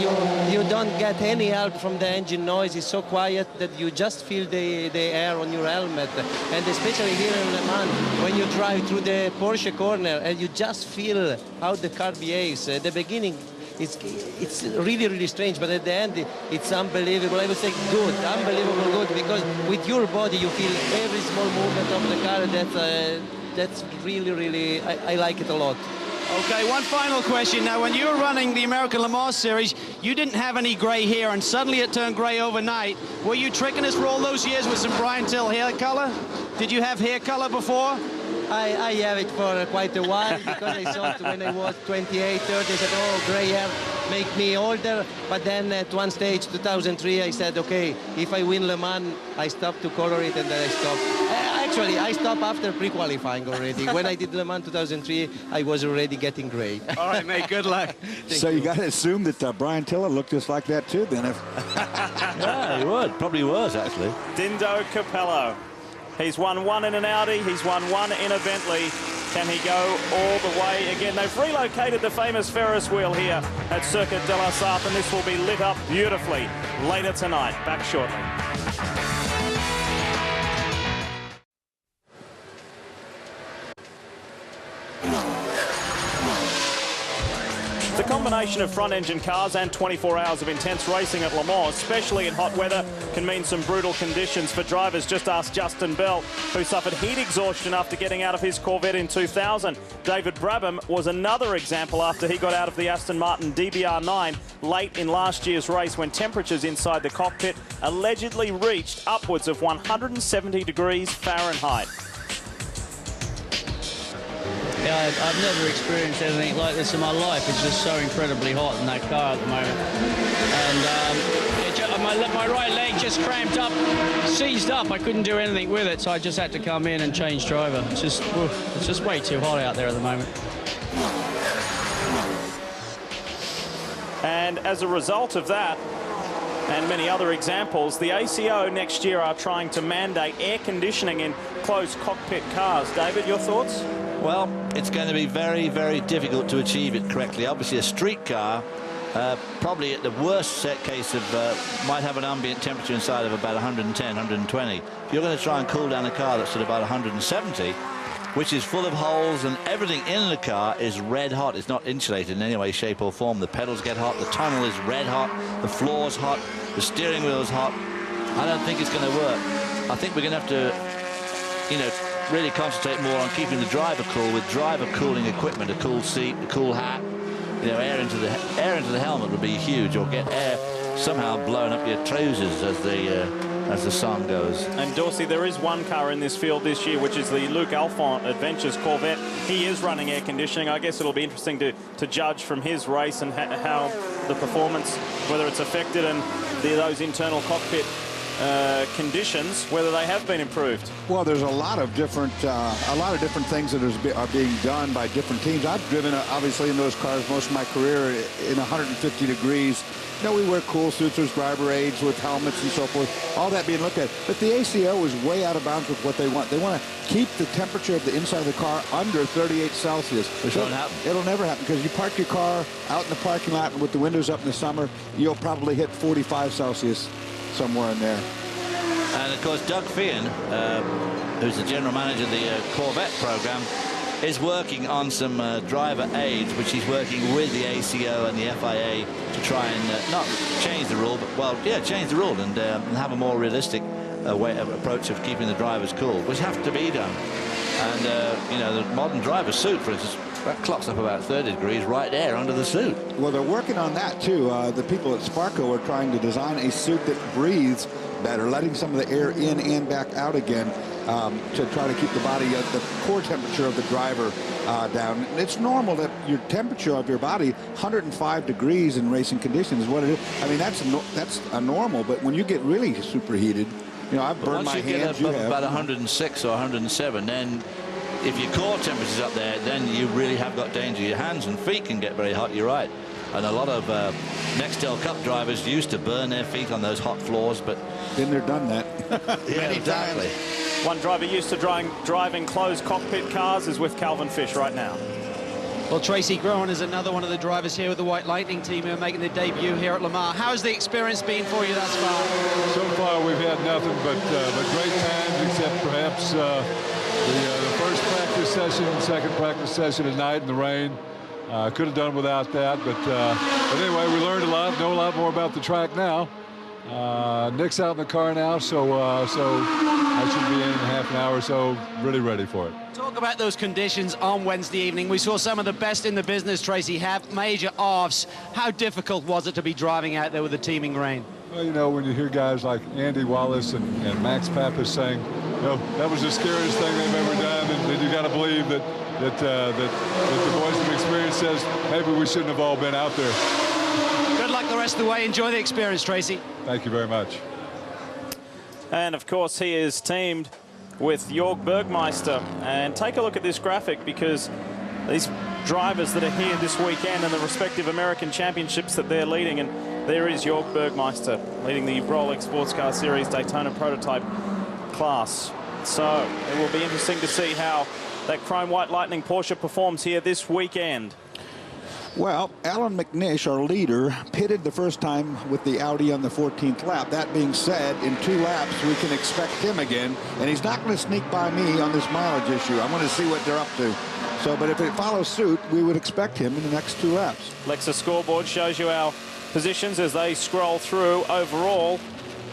S16: you don't get any help from the engine noise. It's so quiet that you just feel the air on your helmet. And especially here in Le Mans, when you drive through the Porsche corner and you just feel how the car behaves. At the beginning, it's really, really strange, but at the end, it's unbelievable. I would say good, unbelievable good, because with your body, you feel every small movement of the car. That's really, really, I like it a lot.
S4: Okay, one final question. Now, when you were running the American Le Mans Series, you didn't have any grey hair, and suddenly it turned grey overnight. Were you tricking us for all those years with some Brian Till hair color? Did you have hair color before?
S16: I have it for quite a while, because I thought when I was 28, 30, I said, oh, grey hair make me older. But then at one stage, 2003, I said, okay, if I win Le Mans, I stop to color it, and then I stop. Actually, I stopped after pre-qualifying already. When I did Le Mans 2003, I was already getting grey.
S4: All right, mate, good luck.
S2: So you got to assume that Brian Tiller looked just like that too, then.
S5: Yeah, he would. Probably was, actually.
S12: Dindo Capello. He's won one in an Audi. He's won one in a Bentley. Can he go all the way again? They've relocated the famous Ferris wheel here at Circuit de la Sarthe, and this will be lit up beautifully later tonight. Back shortly. The combination of front-engine cars and 24 hours of intense racing at Le Mans, especially in hot weather, can mean some brutal conditions for drivers. Just ask Justin Bell, who suffered heat exhaustion after getting out of his Corvette in 2000. David Brabham was another example after he got out of the Aston Martin DBR9 late in last year's race, when temperatures inside the cockpit allegedly reached upwards of 170 degrees Fahrenheit.
S7: Yeah, I've never experienced anything like this in my life. It's just so incredibly hot in that car at the moment. And my right leg just cramped up, seized up. I couldn't do anything with it, so I just had to come in and change driver. It's just way too hot out there at the moment.
S12: And as a result of that, and many other examples, the ACO next year are trying to mandate air conditioning in closed cockpit cars. David, your thoughts?
S5: Well, it's going to be very, very difficult to achieve it correctly. Obviously, a street car, probably at the worst set case of, might have an ambient temperature inside of about 110, 120. If you're going to try and cool down a car that's at about 170, which is full of holes, and everything in the car is red hot. It's not insulated in any way, shape or form. The pedals get hot, the tunnel is red hot, the floor's hot, the steering wheel's hot. I don't think it's going to work. I think we're going to have to, you know, really concentrate more on keeping the driver cool with driver cooling equipment, a cool seat, a cool hat. You know, air into the helmet would be huge, or get air somehow blowing up your trousers, as the song goes.
S12: And Dorsey, there is one car in this field this year, which is the Luc Alphonse Adventures Corvette. He is running air conditioning. I guess it'll be interesting to judge from his race and how the performance, whether it's affected, and those internal cockpit conditions, whether they have been improved.
S2: Well, there's a lot of different things that are being done by different teams. I've driven, obviously, in those cars most of my career in 150 degrees. You know, we wear cool suits, there's driver aids with helmets and so forth, all that being looked at. But the ACO is way out of bounds with what they want. They want to keep the temperature of the inside of the car under 38 Celsius.
S5: Which won't happen.
S2: It'll never happen, because you park your car out in the parking lot with the windows up in the summer, you'll probably hit 45 Celsius somewhere in there.
S5: And of course, Doug Feehan, who's the general manager of the Corvette program, is working on some driver aids, which he's working with the ACO and the FIA to try and not change the rule, but, well, yeah, change the rule and have a more realistic approach of keeping the drivers cool, which have to be done. And, you know, the modern driver suit, for instance, that clocks up about 30 degrees right there under the suit.
S2: Well, they're working on that, too. The people at Sparco are trying to design a suit that breathes better, letting some of the air in and back out again to try to keep the body at the core temperature of the driver down. It's normal that your temperature of your body, 105 degrees in racing conditions is what it is. I mean, that's a normal, but when you get really superheated, you know, I've burned my hands.
S5: Once you get about 106 or 107, then if your core temperature's up there, then you really have got danger. Your hands and feet can get very hot, you're right. And a lot of Nextel Cup drivers used to burn their feet on those hot floors, but...
S2: Been there, done that.
S5: Yeah, exactly.
S12: One driver used to driving closed cockpit cars is with Calvin Fish right now.
S4: Well, Tracy Groen is another one of the drivers here with the White Lightning team who are making their debut here at Le Mans. How's the experience been for you thus far?
S17: So far, we've had nothing but great times, except perhaps the first practice session, second practice session at night in the rain. Could have done without that, but anyway, we learned a lot, know a lot more about the track now. Nick's out in the car now, so I should be in half an hour or so, really ready for it.
S4: Talk about those conditions on Wednesday evening. We saw some of the best in the business, Tracy, have major offs. How difficult was it to be driving out there with the teeming rain?
S17: Well, you know, when you hear guys like Andy Wallace and Max Pappas saying, you know, that was the scariest thing they've ever done, and you got to believe that the voice of experience says maybe we shouldn't have all been out there.
S4: Good luck the rest of the way. Enjoy the experience, Tracy.
S17: Thank you very much.
S12: And of course, he is teamed with Jörg Bergmeister. And take a look at this graphic, because these drivers that are here this weekend and the respective American championships that they're leading, and there is Jörg Bergmeister leading the Rolex Sports Car Series Daytona prototype class. So it will be interesting to see how that Chrome White Lightning Porsche performs here this weekend.
S2: Well, Alan McNish, our leader, pitted the first time with the Audi on the 14th lap. That being said, in 2 laps, we can expect him again, and he's not going to sneak by me on this mileage issue. I want to see what they're up to. So, but if it follows suit, we would expect him in the next 2 laps.
S12: Lexus scoreboard shows you our positions as they scroll through overall,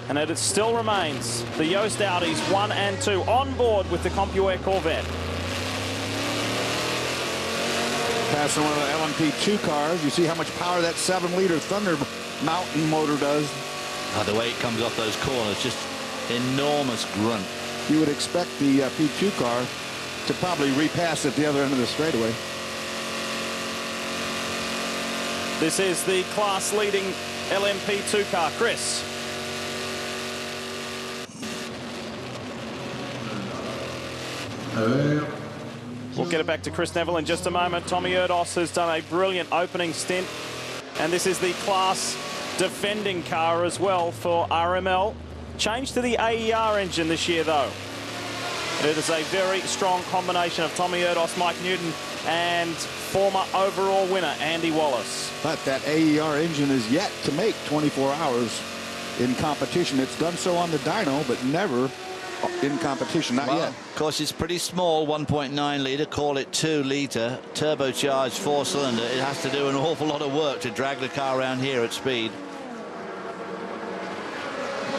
S12: and it still remains the Yost Audis 1 and 2 on board with the CompuAir Corvette.
S2: Passing one of the LMP2 cars, you see how much power that 7-liter Thunder Mountain motor does.
S5: The way it comes off those corners, just enormous grunt.
S2: You would expect the P2 car to probably repass at the other end of the straightaway.
S12: This is the class-leading LMP2 car. Chris. We'll get it back to Chris Neville in just a moment. Tommy Erdos has done a brilliant opening stint, and this is the class defending car as well for RML. Changed to the AER engine this year, though. It is a very strong combination of Tommy Erdos, Mike Newton, and former overall winner Andy Wallace.
S2: But that AER engine is yet to make 24 hours in competition. It's done so on the dyno, but never in competition, not yet.
S5: Of course, it's pretty small, 1.9 litre, call it 2 litre, turbocharged 4-cylinder. It has to do an awful lot of work to drag the car around here at speed.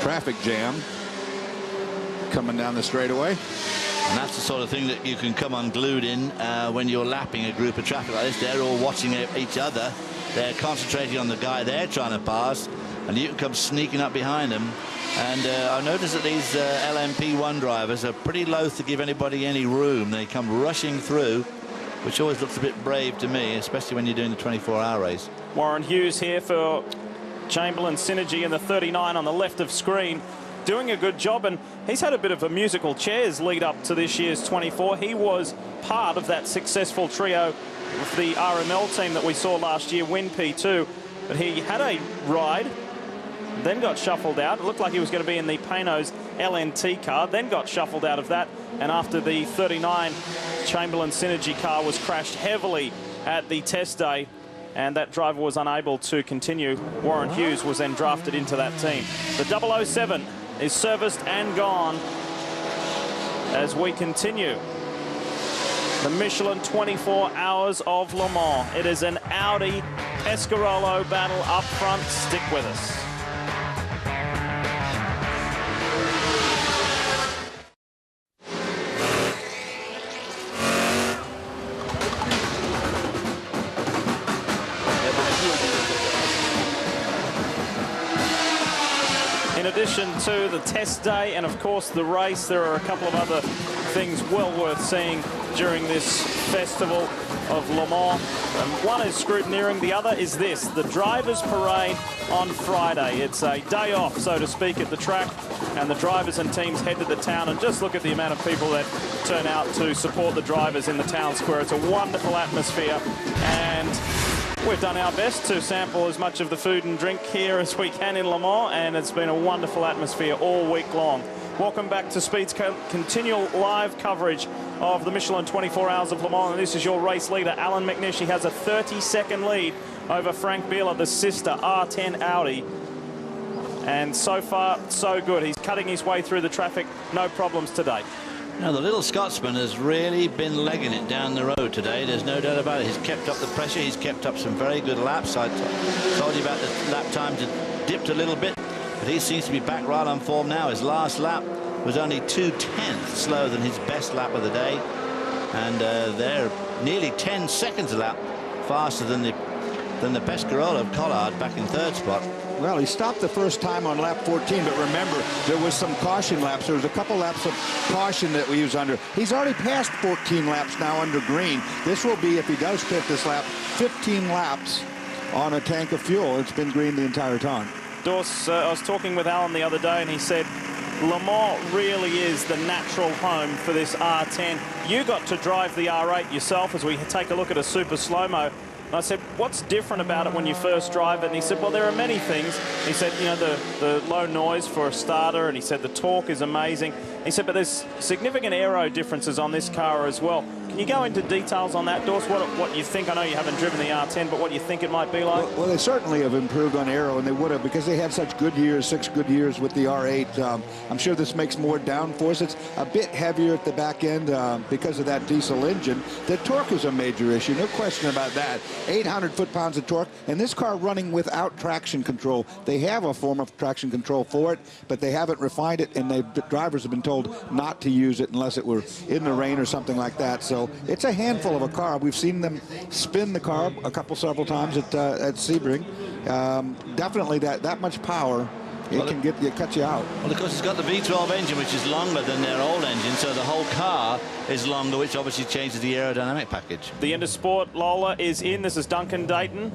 S2: Traffic jam coming down the straightaway.
S5: And that's the sort of thing that you can come unglued in when you're lapping a group of traffic like this. They're all watching each other. They're concentrating on the guy they're trying to pass, and you can come sneaking up behind them. And I noticed that these LMP1 drivers are pretty loath to give anybody any room. They come rushing through, which always looks a bit brave to me, especially when you're doing the 24-hour race.
S12: Warren Hughes here for Chamberlain Synergy in the 39 on the left of screen. doing a good job, and he's had a bit of a musical chairs lead up to this year's 24. He was part of that successful trio with the RML team that we saw last year win P2, but he had a ride, then got shuffled out. It looked like he was going to be in the Pano's LNT car, then got shuffled out of that, and after the 39 Chamberlain Synergy car was crashed heavily at the test day, and that driver was unable to continue, Warren Hughes was then drafted into that team. The 007 is serviced and gone as we continue the Michelin 24 Hours of Le Mans. It is an Audi Pescarolo battle up front. Stick with us. In addition to the test day and, of course, the race, there are a couple of other things well worth seeing during this festival of Le Mans. One is scrutineering, the other is this, the Drivers' Parade on Friday. It's a day off, so to speak, at the track, and the drivers and teams head to the town, and just look at the amount of people that turn out to support the drivers in the town square. It's a wonderful atmosphere, and we've done our best to sample as much of the food and drink here as we can in Le Mans, and it's been a wonderful atmosphere all week long. Welcome back to Speed's continual live coverage of the Michelin 24 Hours of Le Mans, and this is your race leader, Alan McNish. He has a 30-second lead over Frank Bieler, the sister R10 Audi. And so far, so good. He's cutting his way through the traffic, no problems today.
S5: Now, the little Scotsman has really been legging it down the road today. There's no doubt about it. He's kept up the pressure. He's kept up some very good laps. I told you about the lap times. It dipped a little bit, but he seems to be back right on form now. His last lap was only 2/10 slower than his best lap of the day, and they're nearly 10 seconds a lap faster than the Pescarolo of Collard back in third spot.
S2: Well, he stopped the first time on lap 14, but remember, there was some caution laps. There was a couple laps of caution that we was under. He's already passed 14 laps now under green. This will be, if he does pit this lap, 15 laps on a tank of fuel. It's been green the entire time.
S12: Dors, I was talking with Alan the other day, and he said Le Mans really is the natural home for this R10. You got to drive the R8 yourself as we take a look at a super slow-mo. And I said, what's different about it when you first drive it? And he said, well, there are many things. He said, you know, the low noise for a starter, and he said the torque is amazing. He said, but there's significant aero differences on this car as well. Can you go into details on that, Dors? What you think? I know you haven't driven the R10, but what you think it might be like?
S2: Well, they certainly have improved on aero, and they would have, because they had such good years, 6 good years with the R8. I'm sure this makes more downforce. It's a bit heavier at the back end because of that diesel engine. The torque is a major issue, no question about that. 800 foot-pounds of torque, and this car running without traction control. They have a form of traction control for it, but they haven't refined it, and the drivers have been told not to use it unless it were in the rain or something like that. So it's a handful of a car. We've seen them spin the car several times at Sebring. Definitely that much power. It can cut you out.
S5: Well, of course, it's got the V12 engine, which is longer than their old engine, so the whole car is longer, which obviously changes the aerodynamic package.
S12: The end of sport Lola is in. This is Duncan Dayton.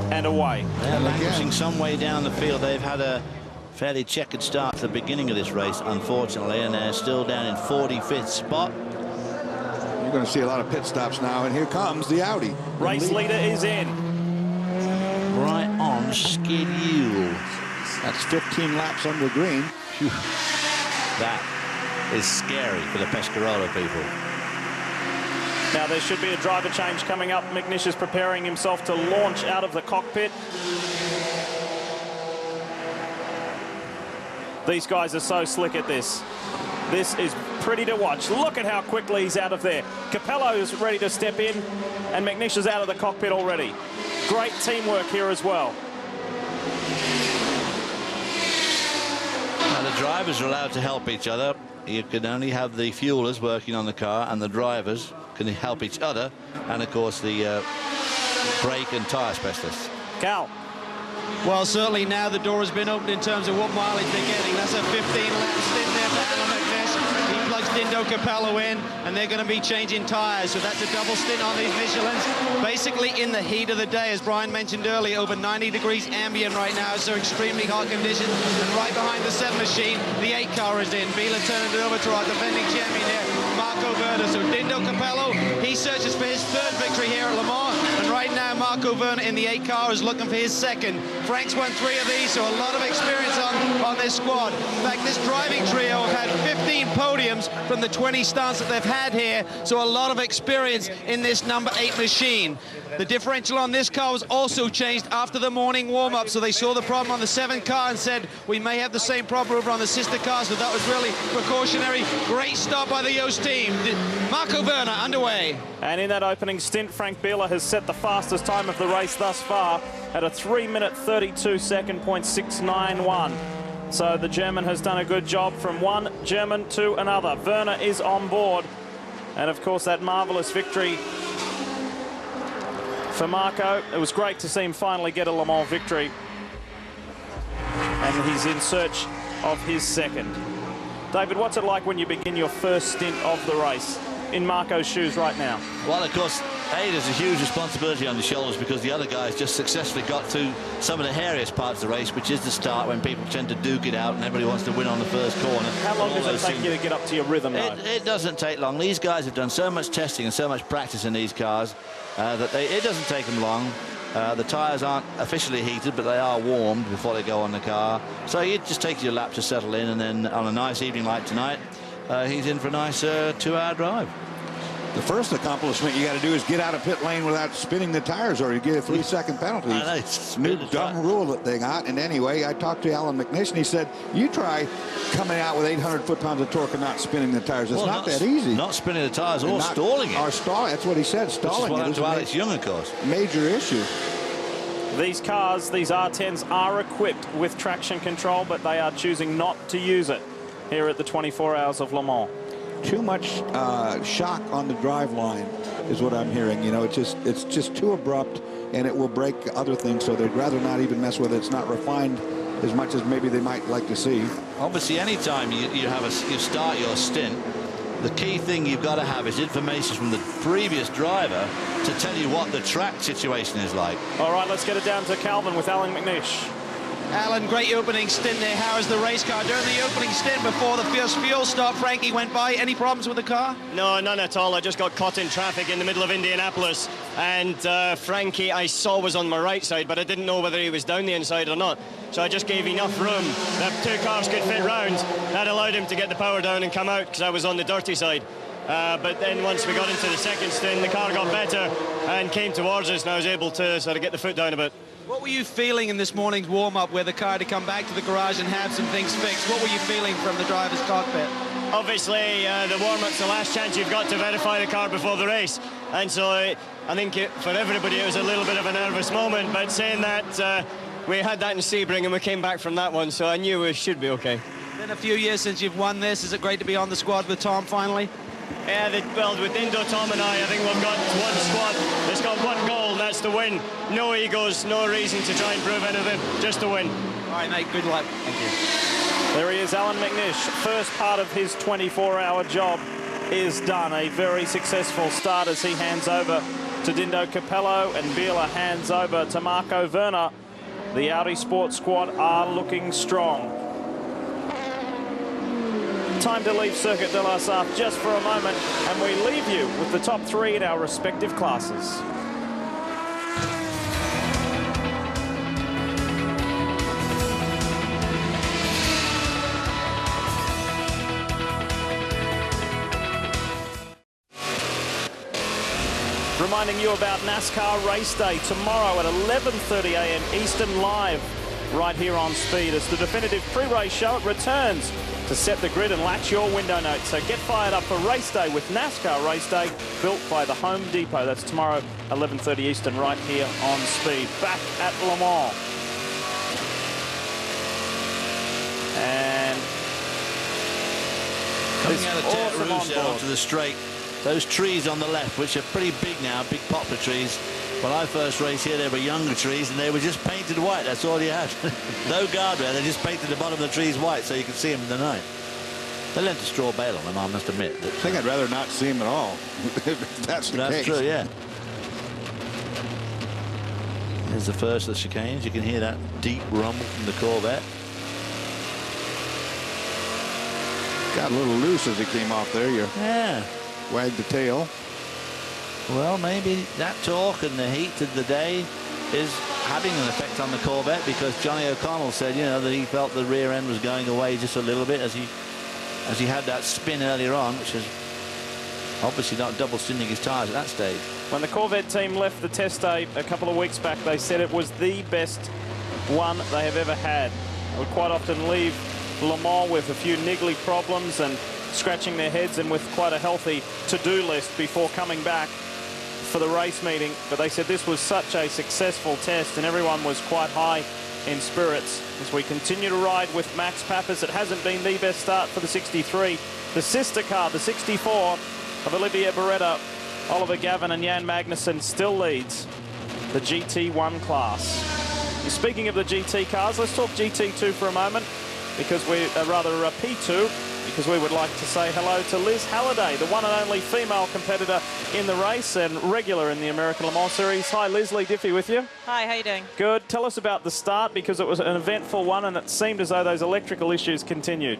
S12: And away.
S5: They're languishing some way down the field. They've had a fairly checkered start to the beginning of this race, unfortunately, and they're still down in 45th spot.
S2: You're going to see a lot of pit stops now, and here comes the Audi.
S12: Race leader is in.
S5: Right on schedule.
S2: That's 15 laps under green.
S5: Whew. That is scary for the Pescarolo people.
S12: Now there should be a driver change coming up. McNish is preparing himself to launch out of the cockpit. These guys are so slick at this. This is pretty to watch. Look at how quickly he's out of there. Capello is ready to step in, and McNish is out of the cockpit already. Great teamwork here as well.
S5: Now the drivers are allowed to help each other. You can only have the fuelers working on the car, and the drivers can help each other, and of course the brake and tyre specialists.
S12: Cal.
S4: Well, certainly now the door has been opened in terms of what mileage they're getting. That's a 15-lap stint there for Alan McNish. He plugs Dindo Capello in, and they're going to be changing tyres. So that's a double stint on these Michelins. Basically in the heat of the day, as Brian mentioned earlier, over 90 degrees ambient right now, so extremely hot conditions. And right behind the 7 machine, the 8 car is in. Biela turning it over to our defending champion here, Marco Werner. So Dindo Capello, he searches for his 3rd victory here at Le Mans. And right now, Marco Werner in the 8 car is looking for his 2nd. Frank's won 3 of these, so a lot of experience on this squad. In fact, this driving trio have had 15 podiums from the 20 starts that they've had here, so a lot of experience in this number 8 machine. The differential on this car was also changed after the morning warm-up, so they saw the problem on the 7 car and said, we may have the same problem over on the sister car, so that was really precautionary. Great stop by the Yost team. Marco Werner underway.
S12: And in that opening stint, Frank Biela has set the fastest time of the race thus far at a 3-minute 32.691. So the German has done a good job from one German to another. Werner is on board. And of course, that marvelous victory for Marco. It was great to see him finally get a Le Mans victory. And he's in search of his 2nd. David, what's it like when you begin your first stint of the race in Marco's shoes right now?
S5: Well, of course, there's a huge responsibility on the shoulders because the other guys just successfully got through some of the hairiest parts of the race, which is the start when people tend to duke it out and everybody wants to win on the first corner.
S12: How long does it take you to get up to your rhythm, though?
S5: It doesn't take long. These guys have done so much testing and so much practice in these cars that it doesn't take them long. The tyres aren't officially heated, but they are warmed before they go on the car. So it just takes you a lap to settle in, and then on a nice evening like tonight, he's in for a nice 2-hour drive.
S2: The first accomplishment you got to do is get out of pit lane without spinning the tires, or you get a 3-second penalty.
S5: I know, it's
S2: new dumb rule that they got. And anyway, I talked to Alan McNish, and he said, you try coming out with 800 foot-pounds of torque and not spinning the tires. It's not that easy.
S5: Not spinning the tires or stalling it.
S2: Or stalling, that's what he said, stalling it.
S5: Which is what happened to Alex Young, of course.
S2: Major issue.
S12: These cars, these R10s, are equipped with traction control, but they are choosing not to use it here at the 24 Hours of Le Mans.
S2: Too much shock on the drive line is what I'm hearing. You know, it's just too abrupt, and it will break other things, so they'd rather not even mess with it. It's not refined as much as maybe they might like to see.
S5: Obviously, anytime you start your stint, the key thing you've got to have is information from the previous driver to tell you what the track situation is like.
S12: All right, let's get it down to Calvin with Alan McNish.
S4: Alan, great opening stint there. How is the race car? During the opening stint before the first fuel stop, Frankie went by. Any problems with the car?
S18: No, none at all. I just got caught in traffic in the middle of Indianapolis. And Frankie, I saw was on my right side, but I didn't know whether he was down the inside or not. So I just gave enough room that 2 cars could fit round. That allowed him to get the power down and come out because I was on the dirty side. But then once we got into the second stint, the car got better and came towards us, and I was able to sort of get the foot down a bit.
S4: What were you feeling in this morning's warm-up where the car had to come back to the garage and have some things fixed? What were you feeling from the driver's cockpit?
S18: Obviously, the warm-up's the last chance you've got to verify the car before the race. And so I think for everybody it was a little bit of a nervous moment, but saying that, we had that in Sebring and we came back from that one, so I knew we should be okay.
S4: Been a few years since you've won this. Is it great to be on the squad with Tom finally?
S18: Yeah, well, with Dindo, Tom and I think we've got one squad that's got one goal, and that's to win. No egos, no reason to try and prove anything, just to win.
S4: All right, mate, good luck. Thank you.
S12: There he is, Alan McNish. First part of his 24-hour job is done. A very successful start as he hands over to Dindo Capello, and Biela hands over to Marco Werner. The Audi Sports squad are looking strong. Time to leave Circuit de la Sarthe just for a moment, and we leave you with the top 3 in our respective classes. Reminding you about NASCAR Race Day tomorrow at 11:30 a.m. Eastern, live right here on Speed. It's the definitive pre-race show. It returns to set the grid and latch your window notes. So get fired up for Race Day with NASCAR Race Day, built by the Home Depot. That's tomorrow, 11:30 Eastern, right here on Speed. Back at Le Mans. And
S5: coming out of Terre Rouge out to the straight. Those trees on the left, which are pretty big now, big poplar trees. When I first raced here, they were younger trees, and they were just painted white. That's all you had. No guardrail. They just painted the bottom of the trees white so you could see them in the night. They lent a straw bail on them, I must admit.
S2: I think I'd rather not see him at all. That's the case.
S5: That's true, yeah. Here's the first of the chicanes. You can hear that deep rumble from the Corvette.
S2: Got a little loose as he came off there. You wagged the tail.
S5: Well, maybe that torque and the heat of the day is having an effect on the Corvette, because Johnny O'Connell said, you know, that he felt the rear end was going away just a little bit as he had that spin earlier on, which is obviously not double stinting his tyres at that stage.
S12: When the Corvette team left the test day a couple of weeks back, they said it was the best one they have ever had. They would quite often leave Le Mans with a few niggly problems and scratching their heads and with quite a healthy to-do list before coming back for the race meeting. But they said this was such a successful test and everyone was quite high in spirits. As we continue to ride with Max Pappas, it hasn't been the best start for the 63. The sister car, the 64 of Olivier Beretta, Oliver Gavin and Jan Magnussen, still leads the GT1 class. And speaking of the GT cars, let's talk GT2 for a moment, because we P2, because we would like to say hello to Liz Halliday, the one and only female competitor in the race and regular in the American Le Mans Series. Hi Liz, Lee Diffie with you.
S19: Hi, how you doing?
S12: Good. Tell us about the start, because it was an eventful one and it seemed as though those electrical issues continued.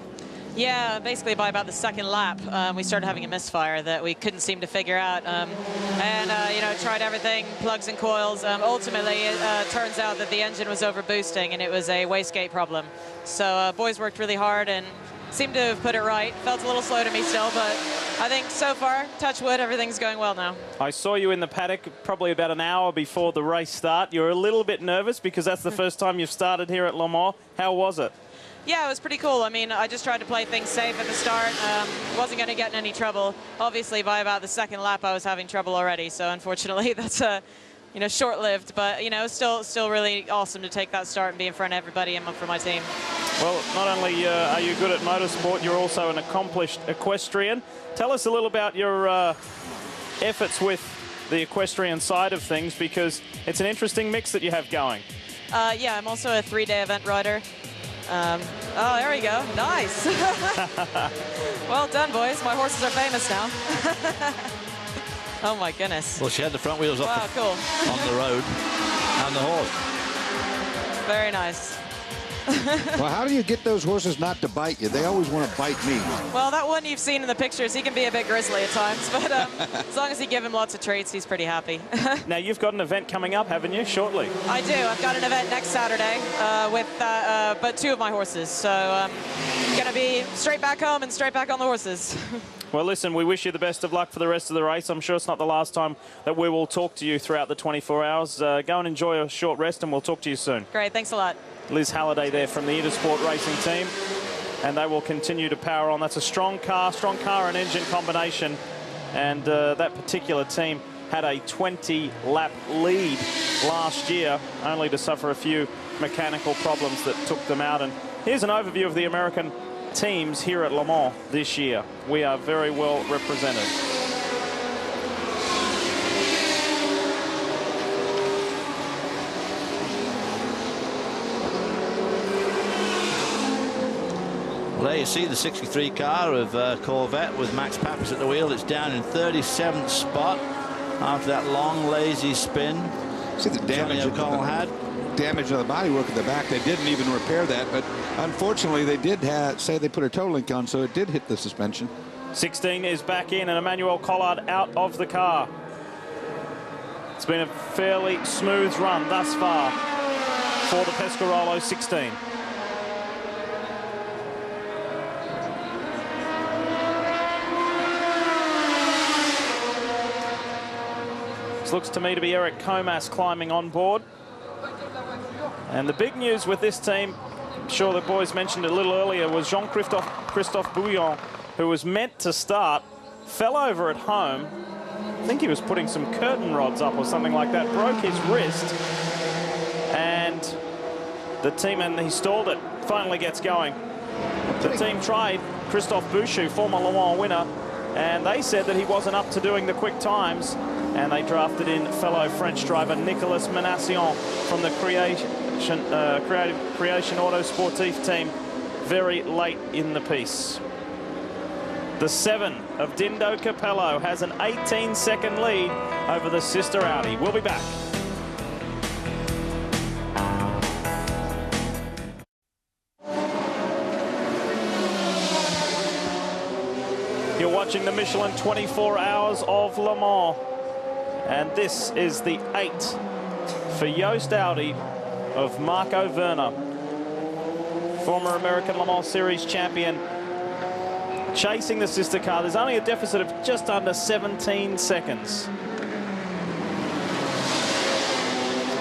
S19: Yeah, basically by about the second lap, we started having a misfire that we couldn't seem to figure out. You know, tried everything, plugs and coils. Ultimately, it turns out that the engine was over boosting and it was a wastegate problem. So boys worked really hard and seemed to have put it right. Felt a little slow to me still, but I think so far, touch wood, everything's going well now.
S12: I saw you in the paddock probably about an hour before the race start. You were a little bit nervous because that's the first time you've started here at Le Mans. How was it?
S19: Yeah, it was pretty cool. I mean, I just tried to play things safe at the start. Wasn't going to get in any trouble. Obviously, by about the second lap, I was having trouble already. So unfortunately, that's you know, short-lived. But you know, still really awesome to take that start and be in front of everybody and for my team.
S12: Well, not only are you good at motorsport, you're also an accomplished equestrian. Tell us a little about your efforts with the equestrian side of things, because it's an interesting mix that you have going.
S19: Yeah, I'm also a 3-day event rider. Oh, there we go. Nice. Well done, boys. My horses are famous now. Oh, my goodness.
S5: Well, she had the front wheels
S19: wow,
S5: off
S19: cool.
S5: on the road and the horse.
S19: Very nice.
S2: Well, how do you get those horses not to bite you? They always want to bite me.
S19: Well, that one you've seen in the pictures, he can be a bit grizzly at times, but as long as you give him lots of treats, he's pretty happy.
S12: Now, you've got an event coming up, haven't you, shortly?
S19: I do. I've got an event next Saturday with but 2 of my horses, so going to be straight back home and straight back on the horses.
S12: Well, listen, we wish you the best of luck for the rest of the race. I'm sure it's not the last time that we will talk to you throughout the 24 hours. Go and enjoy a short rest, and we'll talk to you soon.
S19: Great. Thanks a lot.
S12: Liz Halliday there from the Intersport Racing team, and they will continue to power on. That's a strong car and engine combination, and that particular team had a 20-lap lead last year, only to suffer a few mechanical problems that took them out. And here's an overview of the American teams here at Le Mans this year. We are very well represented.
S5: Well, there you see the 63 car of Corvette with Max Pappas at the wheel. It's down in 37th spot after that long, lazy spin.
S2: See the damage
S5: O'Connell had.
S2: Damage on the bodywork at the back. They didn't even repair that, but unfortunately they did say they put a tow link on, so it did hit the suspension.
S12: 16 is back in, and Emmanuel Collard out of the car. It's been a fairly smooth run thus far for the Pescarolo 16. Looks to me to be Eric Comas climbing on board. And the big news with this team, I'm sure the boys mentioned it a little earlier, was Jean-Christophe Bouillon, who was meant to start, fell over at home. I think he was putting some curtain rods up or something like that, broke his wrist, and the team, and he stalled it, finally gets going. The team tried Christophe Bouchou, former Le Mans winner, and they said that he wasn't up to doing the quick times, and they drafted in fellow French driver Nicolas Menassion from the Creation Auto Sportif team very late in the piece. The 7 of Dindo Capello has an 18-second lead over the sister Audi. We'll be back. You're watching the Michelin 24 Hours of Le Mans. And this is the 8 for Joost Audi of Marco Werner, former American Le Mans Series champion, chasing the sister car. There's only a deficit of just under 17 seconds.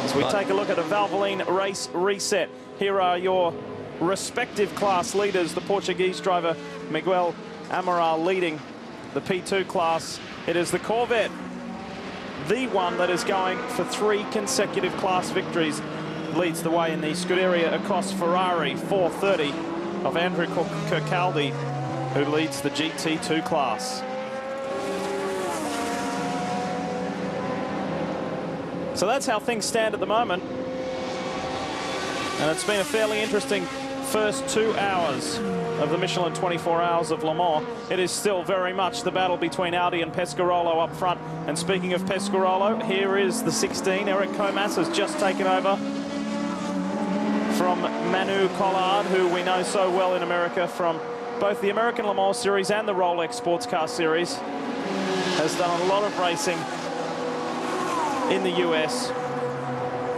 S12: As we take a look at a Valvoline race reset, here are your respective class leaders. The Portuguese driver Miguel Amaral leading the P2 class. It is the Corvette, the one that is going for 3 consecutive class victories, leads the way in the Scuderia across Ferrari 430 of Andrew Kirkcaldy, who leads the GT2 class. So that's how things stand at the moment. And it's been a fairly interesting first 2 hours of the Michelin 24 Hours of Le Mans. It is still very much the battle between Audi and Pescarolo up front. And speaking of Pescarolo, here is the 16. Eric Comas has just taken over from Manu Collard, who we know so well in America from both the American Le Mans Series and the Rolex Sports Car Series. Has done a lot of racing in the US.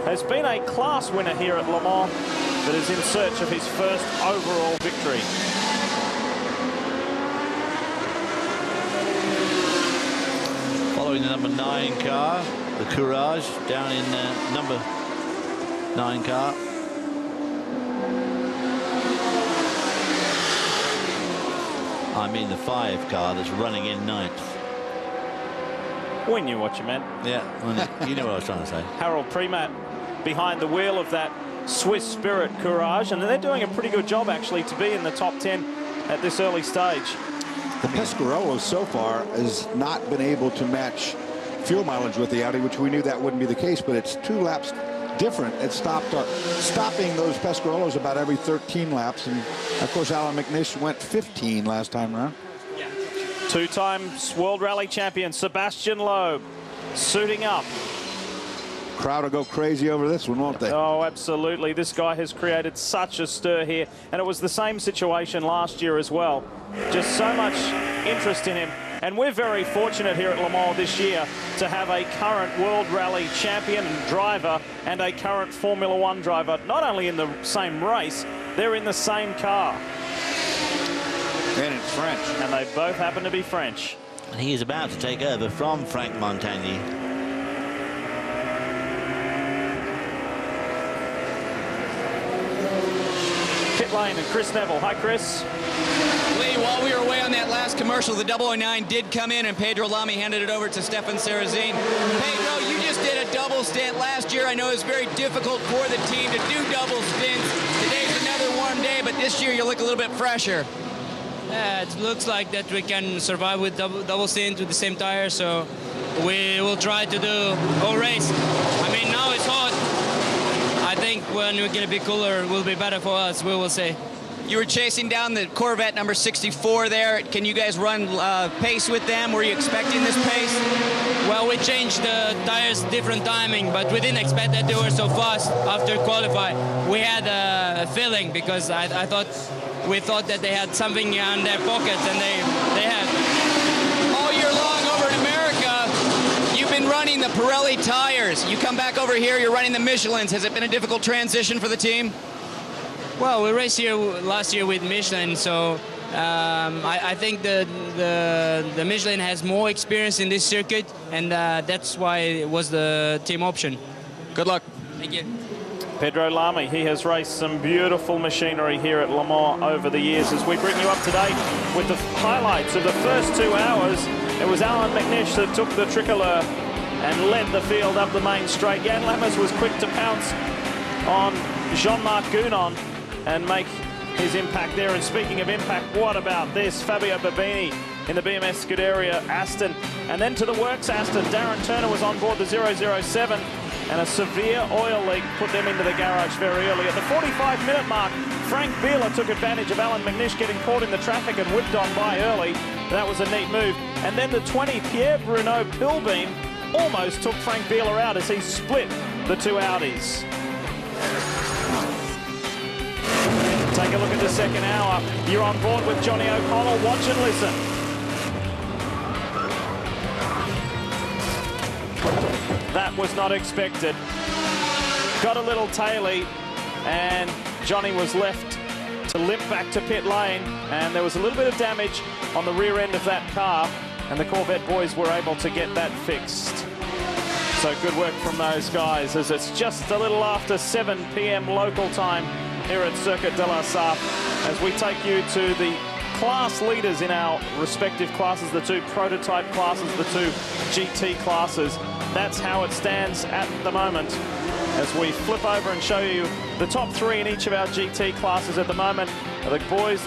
S12: Has been a class winner here at Le Mans, but is in search of his first overall victory.
S5: Following the number 9 car, the Courage, down in number 9 car. I mean the 5 car that's running in 9th.
S12: We knew what you meant.
S5: Yeah, well, you know what I was trying to say.
S12: Harold Premat behind the wheel of that Swiss Spirit Courage, and they're doing a pretty good job actually to be in the top 10 at this early stage.
S2: The Pescarolo so far has not been able to match fuel mileage with the Audi, which we knew that wouldn't be the case, but it's 2 laps different. It stopping those Pescarolos about every 13 laps, and of course Alan McNish went 15 last time around.
S12: 2-time World Rally champion Sebastian Loeb suiting up.
S2: Crowd will go crazy over this one, won't they?
S12: Oh, absolutely. This guy has created such a stir here, and it was the same situation last year as well. Just so much interest in him, and we're very fortunate here at Le Mans this year to have a current World Rally champion and driver and a current Formula One driver, not only in the same race, they're in the same car.
S2: And it's French.
S12: And they both happen to be French.
S5: And he is about to take over from Frank Montagny.
S12: Pit lane and Chris Neville. Hi, Chris.
S14: Lee, while we were away on that last commercial, the 009 did come in, and Pedro Lamy handed it over to Stefan Sarrazin. Pedro, you just did a double stint last year. I know it was very difficult for the team to do double stints. Today's another warm day, but this year you look a little bit fresher.
S7: Yeah, it looks like that we can survive with double stint with the same tire, so we will try to do whole race. I mean, now it's hot. I think when we get a bit cooler, it will be better for us. We will see.
S14: You were chasing down the Corvette number 64 there. Can you guys run pace with them? Were you expecting this pace?
S7: Well, we changed the tires different timing, but we didn't expect that they were so fast after qualify. We had a feeling because we thought that they had something in their pockets, and they had.
S14: All year long over in America, you've been running the Pirelli tires. You come back over here, you're running the Michelins. Has it been a difficult transition for the team?
S7: Well, we raced here last year with Michelin, so I think the Michelin has more experience in this circuit, and that's why it was the team option.
S14: Good luck.
S7: Thank you.
S12: Pedro Lamy, he has raced some beautiful machinery here at Le Mans over the years. As we bring you up to date with the highlights of the first 2 hours, it was Alan McNish that took the tricolor and led the field up the main straight. Jan Lammers was quick to pounce on Jean-Marc Gounon and make his impact there. And speaking of impact, what about this? Fabio Babini in the BMS Scuderia Aston. And then to the works Aston, Darren Turner was on board the 007, and a severe oil leak put them into the garage very early. At the 45-minute mark, Frank Bieler took advantage of Alan McNish getting caught in the traffic and whipped on by early. That was a neat move. And then the 20, Pierre Bruno Pilbeam, almost took Frank Bieler out as he split the two Audis. Take a look at the second hour. You're on board with Johnny O'Connell. Watch and listen. That was not expected. Got a little taily, and Johnny was left to limp back to pit lane, and there was a little bit of damage on the rear end of that car, and the Corvette boys were able to get that fixed. So good work from those guys, as it's just a little after 7 p.m. local time here at Circuit de la Sarthe, as we take you to the class leaders in our respective classes, the two prototype classes, the two GT classes. That's how it stands at the moment, as we flip over and show you the top three in each of our GT classes at the moment. The boys,